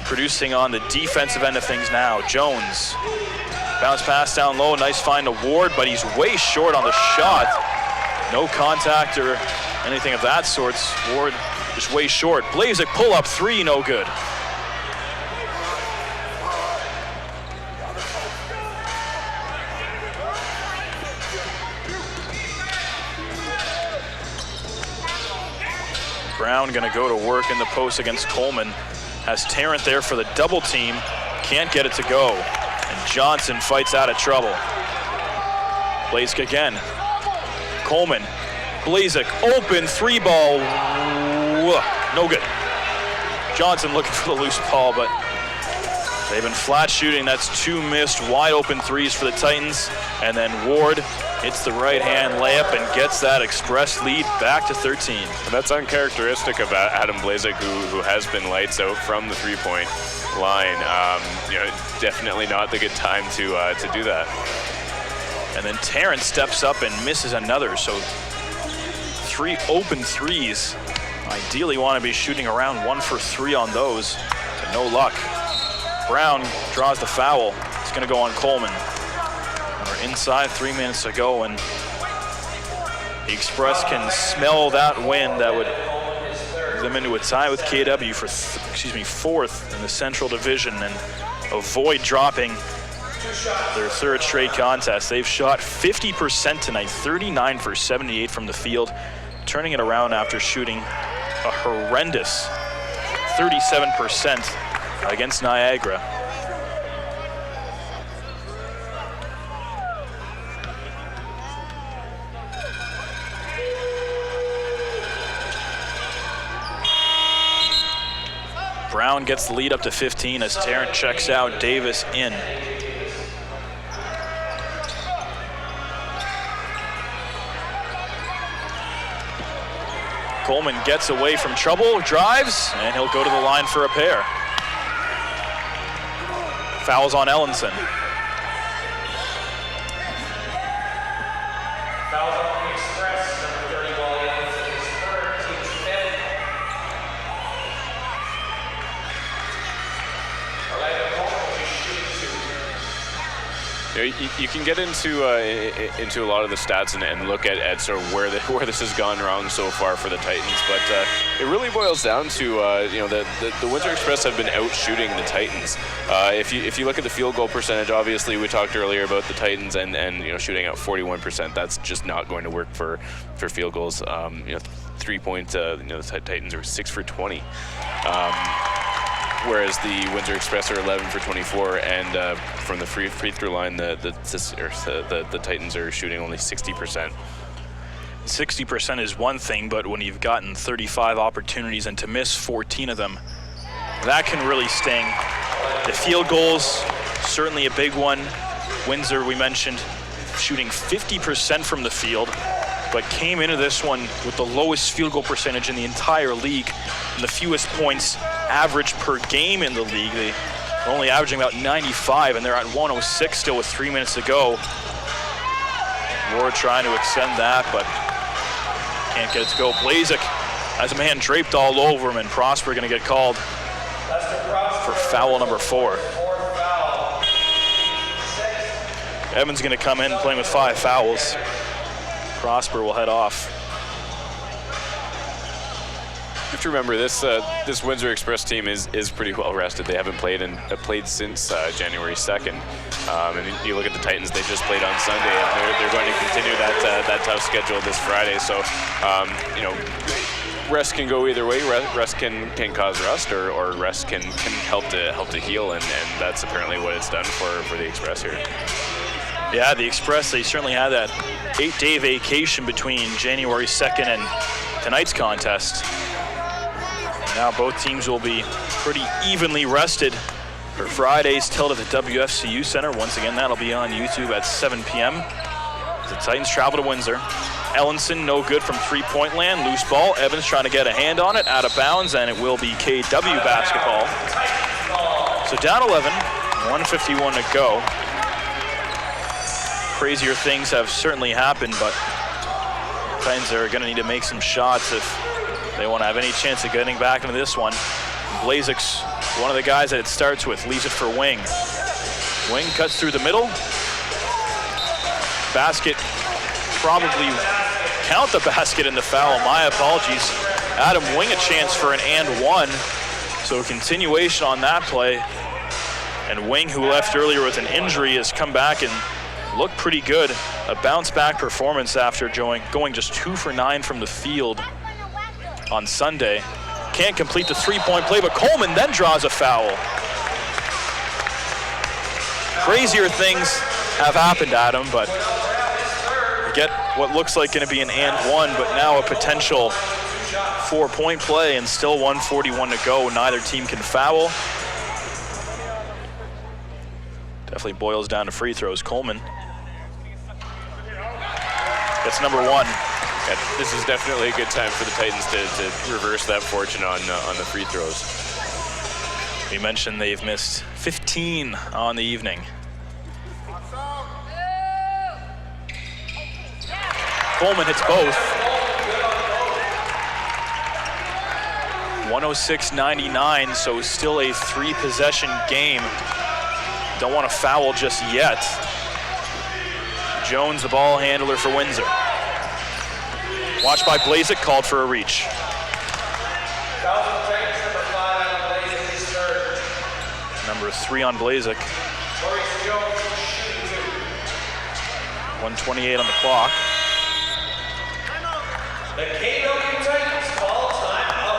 producing on the defensive end of things now. Jones, bounce pass down low, nice find to Ward, but he's way short on the shot. No contact or anything of that sort. Ward just way short. Blazik pull up 3, no good. Brown gonna go to work in the post against Coleman. Has Tarrant there for the double team. Can't get it to go. And Johnson fights out of trouble. Blazik again. Coleman. Blazik, open 3-ball. No good. Johnson looking for the loose ball, but they've been flat shooting. That's 2 missed wide open 3s for the Titans. And then Ward hits the right-hand layup and gets that Express lead back to 13. And that's uncharacteristic of Adam Blazik, who has been lights out from the 3-point line. Definitely not the good time to do that. And then Terrence steps up and misses another. So 3 open threes. Ideally want to be shooting around 1 for 3 on those, but no luck. Brown draws the foul. It's going to go on Coleman. And we're inside 3 minutes to go, and the Express can smell that win that would move them into a tie with KW for, fourth in the Central Division and avoid dropping their 3rd straight contest. They've shot 50% tonight, 39 for 78 from the field, turning it around after shooting a horrendous 37% against Niagara. Brown gets the lead up to 15 as Tarrant checks out, Davis in. Coleman gets away from trouble, drives, and he'll go to the line for a pair. Fouls on Ellenson. Fouls on the Express, number 30, Wally Ellenson, his 3rd, team's 5th. Orlando Coleman just shooting 2. You can get into a lot of the stats and look at sort of where this has gone wrong so far for the Titans, but it really boils down to the Windsor Express have been out shooting the Titans. If you look at the field goal percentage, obviously we talked earlier about the Titans and shooting out 41%. That's just not going to work for field goals. 3-point the Titans are 6 for 20. Whereas the Windsor Express are 11 for 24, and from the free throw line, the Titans are shooting only 60%. 60% is one thing, but when you've gotten 35 opportunities and to miss 14 of them, that can really sting. The field goals, certainly a big one. Windsor, we mentioned, shooting 50% from the field, but came into this one with the lowest field goal percentage in the entire league and the fewest points average per game in the league. They're only averaging about 95, and they're at 106 still with 3 minutes to go. Ward trying to extend that, but can't get it to go. Blazek has a man draped all over him, and Prosper going to get called for foul number 4. Evans going to come in playing with 5 fouls. Prosper will head off. You have to remember this Windsor Express team is pretty well rested. They haven't played since January 2nd. And you look at the Titans; they just played on Sunday, and they're going to continue that tough schedule this Friday. So, rest can go either way. Rest can cause rust, or rest can help to heal, and that's apparently what it's done for the Express here. Yeah, the Express, they certainly had that 8-day vacation between January 2nd and tonight's contest. Now both teams will be pretty evenly rested for Friday's tilt at the WFCU Center. Once again, that'll be on YouTube at 7 p.m. The Titans travel to Windsor. Ellenson, no good from 3-point land. Loose ball. Evans trying to get a hand on it. Out of bounds, and it will be KW basketball. So down 11, 1:51 to go. Crazier things have certainly happened, but Titans are going to need to make some shots if they want to have any chance of getting back into this one. Blazek's one of the guys that it starts with, leaves it for Wing. Wing cuts through the middle. Basket, probably count the basket in the foul. My apologies. Adam Wing a chance for an and one. So a continuation on that play. And Wing, who left earlier with an injury, has come back and looked pretty good. A bounce back performance after going just 2 for 9 from the field on Sunday. Can't complete the 3-point play, but Coleman then draws a foul. Crazier things have happened, Adam, but you get what looks like going to be an and one, but now a potential 4-point play and still 1:41 to go. Neither team can foul. Definitely boils down to free throws. Coleman gets number 1. Yeah, this is definitely a good time for the Titans to reverse that fortune on the free throws. We mentioned they've missed 15 on the evening. Coleman hits both. 106-99, so still a 3-possession game. Don't want to foul just yet. Jones, the ball handler for Windsor. Watched by Blazek, called for a reach. Number 3 on Blazek. 1:28 on the clock.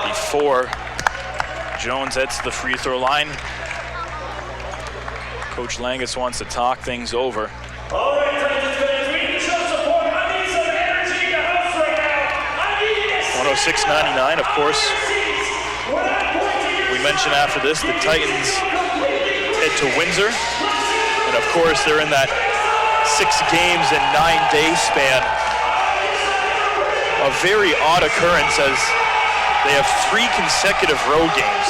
Before Jones heads to the free throw line, Coach Langus wants to talk things over. All right, Titans fans, we need some support. I need some energy in the house right now. I need this. 106-99, of course. We mentioned after this the Titans head to Windsor, and of course they're in that 6 games in 9-day span. A very odd occurrence as they have 3 consecutive road games.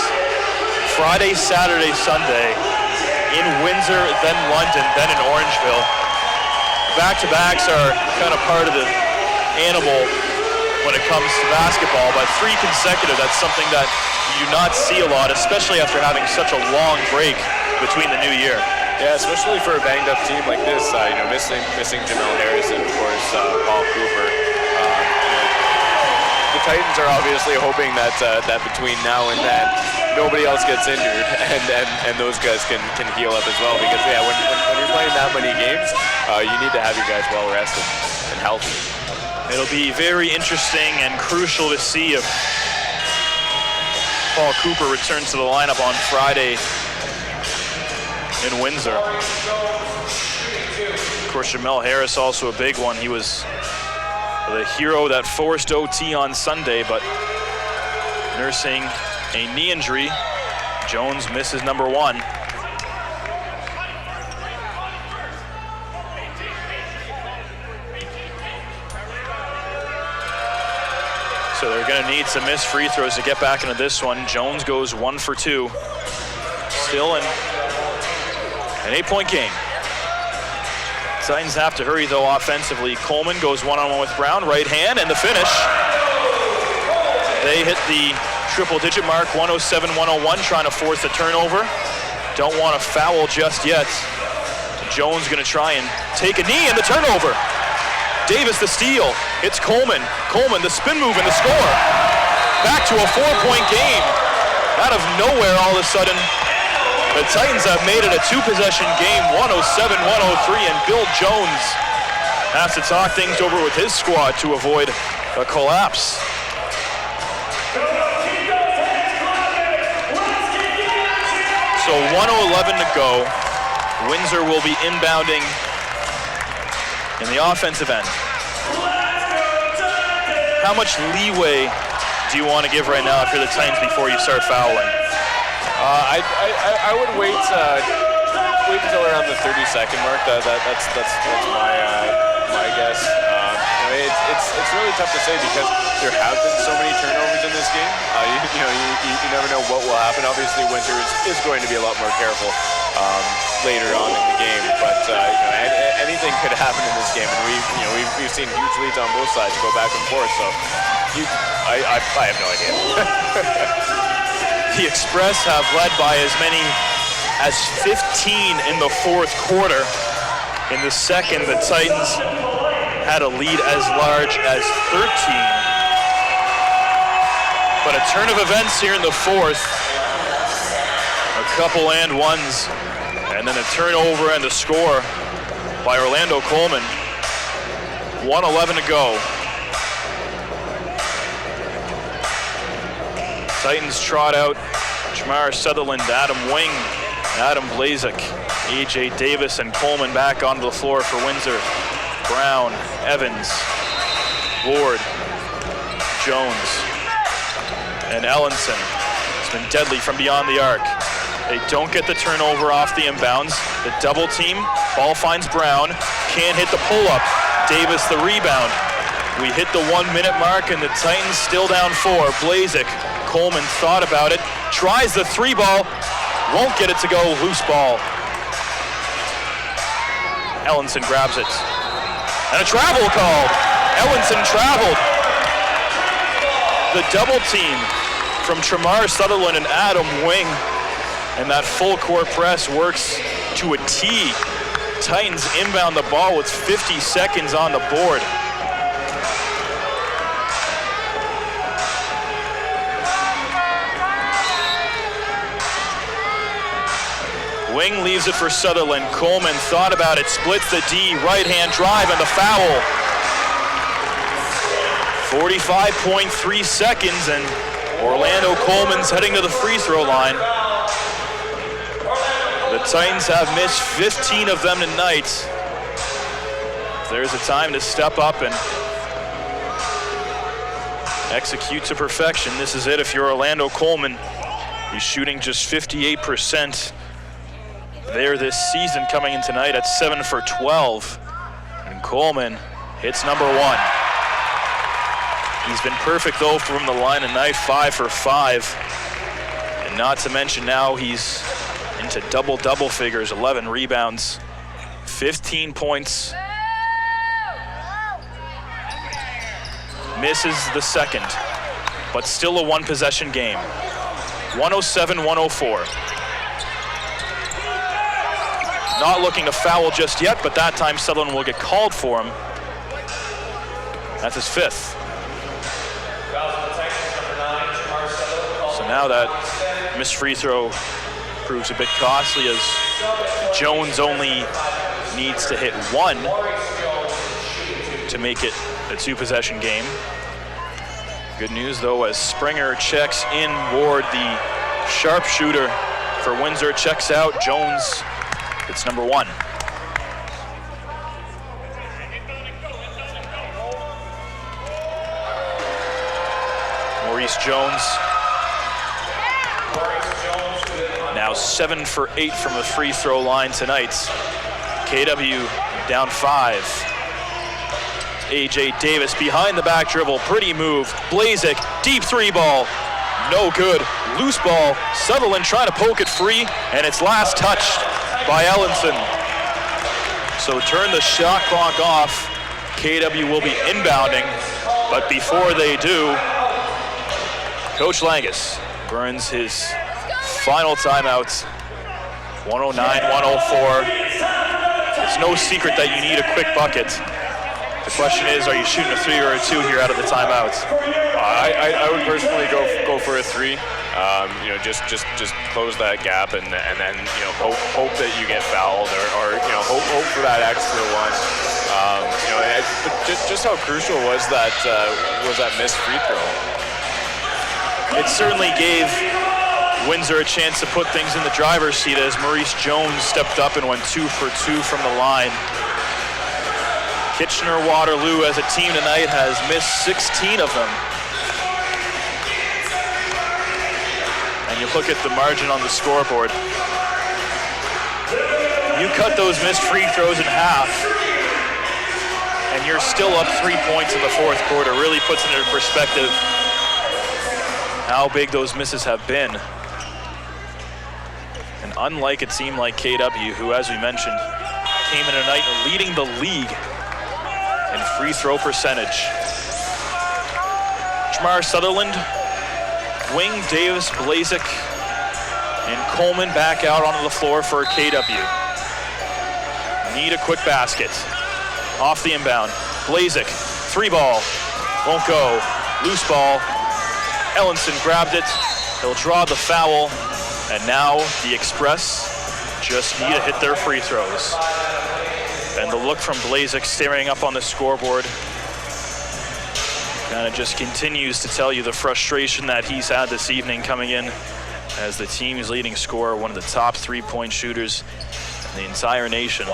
Friday, Saturday, Sunday in Windsor, then London, then in Orangeville. Back-to-backs are kind of part of the animal when it comes to basketball, but 3 consecutive, that's something that you do not see a lot, especially after having such a long break between the new year. Yeah, especially for a banged-up team like this, missing Jamel Harris and, of course, Paul Cooper. The Titans are obviously hoping that that between now and then nobody else gets injured and those guys can heal up as well, because when you're playing that many games, you need to have your guys well rested and healthy. It'll be very interesting and crucial to see if Paul Cooper returns to the lineup on Friday in Windsor. Of course, Jamel Harris also a big one. He was the hero that forced OT on Sunday, but nursing a knee injury. Jones misses number 1. So they're going to need some missed free throws to get back into this one. Jones goes 1 for 2. Still in an 8-point game. Titans have to hurry, though, offensively. Coleman goes one-on-one with Brown, right hand, and the finish. They hit the triple-digit mark, 107-101, trying to force a turnover. Don't want to foul just yet. Jones going to try and take a knee, and the turnover. Davis the steal. It's Coleman. Coleman, the spin move, and the score. Back to a 4-point game. Out of nowhere, all of a sudden, the Titans have made it a 2-possession game, 107-103, and Bill Jones has to talk things over with his squad to avoid a collapse. So 1:11 to go. Windsor will be inbounding in the offensive end. How much leeway do you want to give right now if you're the Titans before you start fouling? I would wait until around the 30-second mark. That's my guess. It's really tough to say because there have been so many turnovers in this game. You never know what will happen. Obviously, Windsor is going to be a lot more careful later on in the game, but anything could happen in this game, and we've seen huge leads on both sides go back and forth. So I have no idea. The Express have led by as many as 15 in the 4th quarter. In the second, the Titans had a lead as large as 13. But a turn of events here in the 4th. A couple and ones, and then a turnover and a score by Orlando Coleman. 1:11 to go. Titans trot out Jamar Sutherland, Adam Wing, Adam Blazek, A.J. Davis, and Coleman back onto the floor for Windsor. Brown, Evans, Ward, Jones, and Ellenson. It's been deadly from beyond the arc. They don't get the turnover off the inbounds. The double team, ball finds Brown, can't hit the pull-up. Davis the rebound. We hit the 1-minute mark and the Titans still down 4. Blazek, Coleman thought about it, tries the 3-ball, won't get it to go, loose ball. Ellenson grabs it. And a travel call. Ellenson traveled. The double team from Tremar Sutherland and Adam Wing. And that full court press works to a T. Titans inbound the ball with 50 seconds on the board. Wing leaves it for Sutherland. Coleman thought about it, splits the D, right-hand drive, and the foul. 45.3 seconds, and Orlando Coleman's heading to the free throw line. The Titans have missed 15 of them tonight. There's a time to step up and execute to perfection. This is it if you're Orlando Coleman. He's shooting just 58% there this season, coming in tonight at 7 for 12. And Coleman hits number 1. He's been perfect though from the line tonight, 5 for 5. And not to mention now he's into double figures, 11 rebounds, 15 points. Misses the second, but still a one-possession game. 107-104. Not looking to foul just yet, but that time Sutherland will get called for him. That's his 5th. So now that missed free throw proves a bit costly, as Jones only needs to hit 1 to make it a 2-possession game. Good news though, as Springer checks in, Ward, the sharpshooter for Windsor, checks out. Jones, it's number 1. Maurice Jones, now 7 for 8 from the free throw line tonight. KW down 5. AJ Davis behind the back dribble, pretty move. Blazik, deep 3 ball, no good. Loose ball, Sutherland trying to poke it free, and it's last touched by Ellenson. So turn the shot clock off. KW will be inbounding, but before they do, Coach Langus burns his final timeout. 109-104. It's no secret that you need a quick bucket. The question is, are you shooting a 3 or a 2 here out of the timeouts? I would personally go for a 3. Just close that gap and then hope that you get fouled or hope for that extra one. But just how crucial was that missed free throw? It certainly gave Windsor a chance to put things in the driver's seat as Maurice Jones stepped up and went 2 for 2 from the line. Kitchener-Waterloo as a team tonight has missed 16 of them. And you look at the margin on the scoreboard. You cut those missed free throws in half, and you're still up 3 points in the fourth quarter. Really puts it into perspective how big those misses have been. And unlike it seemed like KW, who, as we mentioned, came in tonight leading the league in free throw percentage. Tremar Sutherland, Wing, Davis, Blazik, and Coleman back out onto the floor for KW. Need a quick basket. Off the inbound. Blazik, 3 ball, won't go. Loose ball. Ellenson grabbed it. He'll draw the foul, and now the Express just need to hit their free throws. And the look from Blazik staring up on the scoreboard kind of just continues to tell you the frustration that he's had this evening coming in as the team's leading scorer, one of the top 3-point shooters in the entire nation.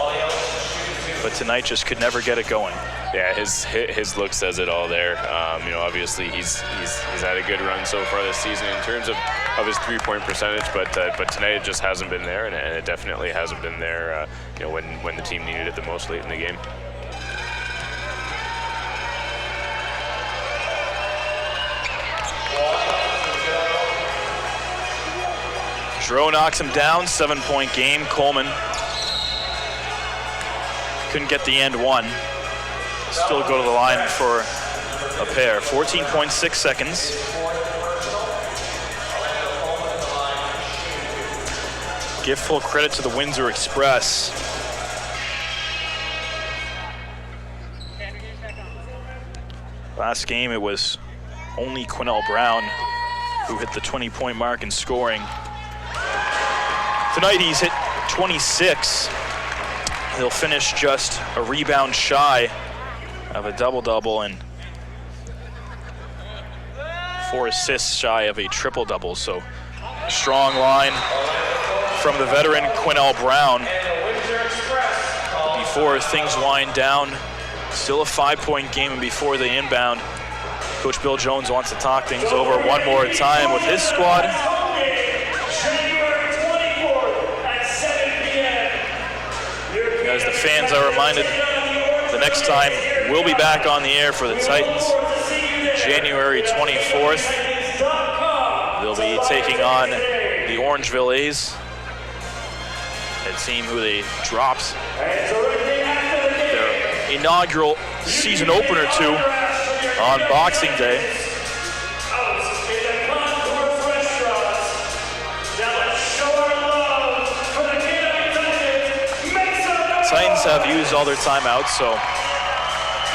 But tonight just could never get it going. Yeah, his look says it all there. Obviously he's had a good run so far this season in terms of his 3-point percentage, but tonight it just hasn't been there, and it definitely hasn't been there. When the team needed it the most late in the game. Dro knocks him down, 7-point game. Coleman couldn't get the end one. still go to the line for a pair. 14.6 seconds. Give full credit to the Windsor Express. Last game, it was only Quinnell Brown who hit the 20-point mark in scoring. Tonight, he's hit 26. He'll finish just a rebound shy of a double-double and 4 assists shy of a triple-double. So, strong line from the veteran Quinnell Brown. Before things wind down, still a 5-point game, and before the inbound, Coach Bill Jones wants to talk things over one more time with his squad. As the fans are reminded, the next time we'll be back on the air for the Titans, January 24th. They'll be taking on the Orangeville A's, a team who they dropped their inaugural season opener to on Boxing Day. Titans have used all their timeouts, so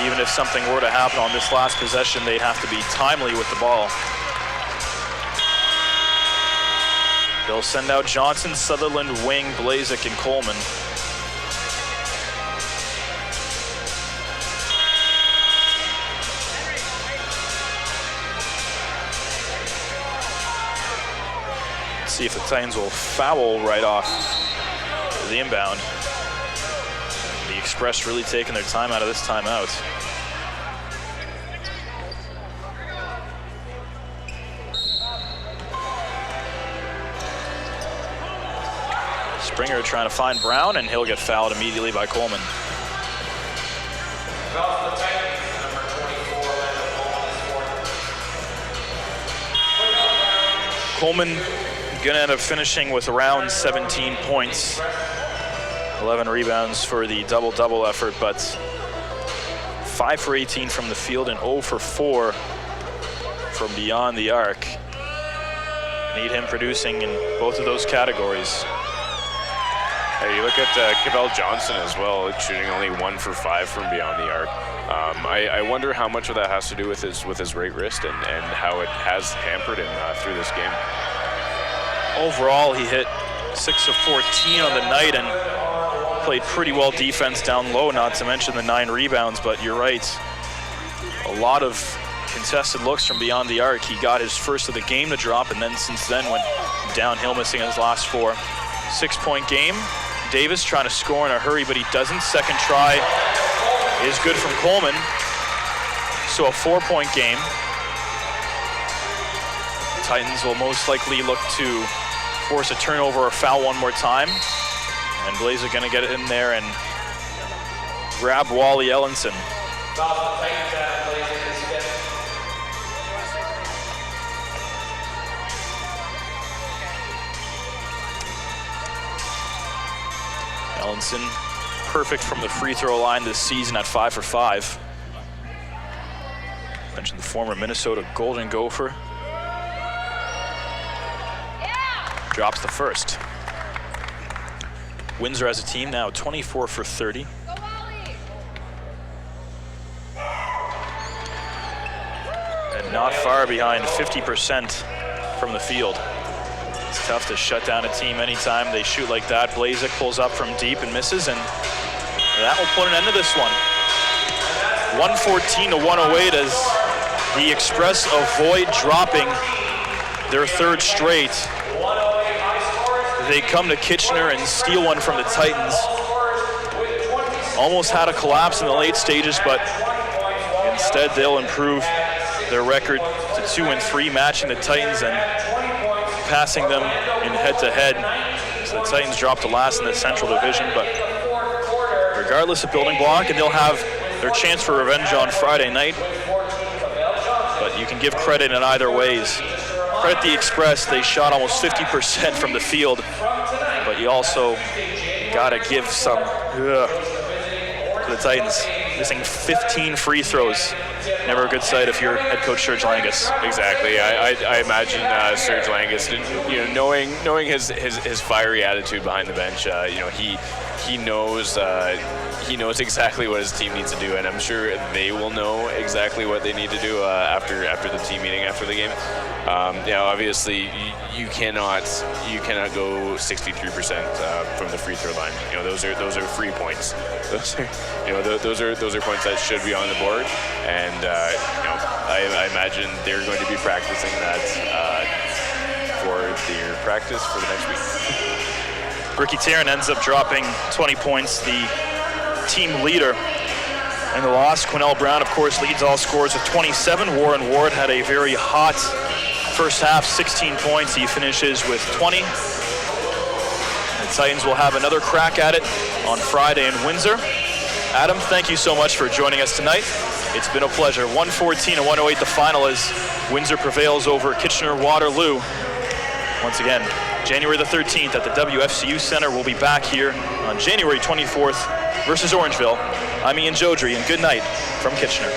even if something were to happen on this last possession, they'd have to be timely with the ball. They'll send out Johnson, Sutherland, Wing, Blazek, and Coleman. Let's see if the Titans will foul right off the inbound. The Express really taking their time out of this timeout. Springer trying to find Brown, and he'll get fouled immediately by Coleman. Coleman gonna end up finishing with around 17 points. 11 rebounds for the double-double effort, but 5 for 18 from the field and 0 for 4 from beyond the arc. Need him producing in both of those categories. Hey, you look at Cabell Johnson as well, shooting only 1 for 5 from beyond the arc. I wonder how much of that has to do with his right wrist and how it has hampered him through this game. Overall, he hit 6 of 14 on the night and played pretty well defense down low, not to mention the 9 rebounds, but you're right. A lot of contested looks from beyond the arc. He got his first of the game to drop, and then since then went downhill, missing his last 4. 6-point game. Davis trying to score in a hurry, but he doesn't. Second try is good from Coleman. So a 4-point game. Titans will most likely look to force a turnover or foul one more time. And Blazer gonna get it in there and grab Wally Ellenson. Ellenson, perfect from the free throw line this season at 5 for 5. Mentioned the former Minnesota Golden Gopher. Drops the first. Windsor as a team now 24 for 30. And not far behind 50% from the field. It's tough to shut down a team anytime they shoot like that. Blazek pulls up from deep and misses, and that will put an end to this one. 114 to 108 as the Express avoid dropping their 3rd straight. They come to Kitchener and steal one from the Titans. Almost had a collapse in the late stages, but instead they'll improve their record to 2-3, matching the Titans and passing them in head-to-head. So the Titans drop to last in the Central Division, but regardless of building block, and they'll have their chance for revenge on Friday night. But you can give credit in either ways. Credit the Express, they shot almost 50% from the field, but you also gotta give some to the Titans. missing 15 free throws. Never a good sight if you're head coach Serge Langus. Exactly. I imagine Serge Langus, knowing his fiery attitude behind the bench, he knows exactly what his team needs to do, and I'm sure they will know exactly what they need to do after the team meeting after the game. Obviously you cannot go 63% from the free throw line. Those are free points. Those are points that should be on the board, and I imagine they're going to be practicing that for their practice for the next week. Ricky Tarrant ends up dropping 20 points, the team leader in the loss. Quinnell Brown, of course, leads all scorers with 27. Warren Ward had a very hot first half, 16 points. He finishes with 20. The Titans will have another crack at it on Friday in Windsor. Adam, thank you so much for joining us tonight. It's been a pleasure. 114-108 the final as Windsor prevails over Kitchener-Waterloo. Once again, January the 13th at the WFCU Center. We'll be back here on January 24th versus Orangeville. I'm Ian Jodry, and good night from Kitchener.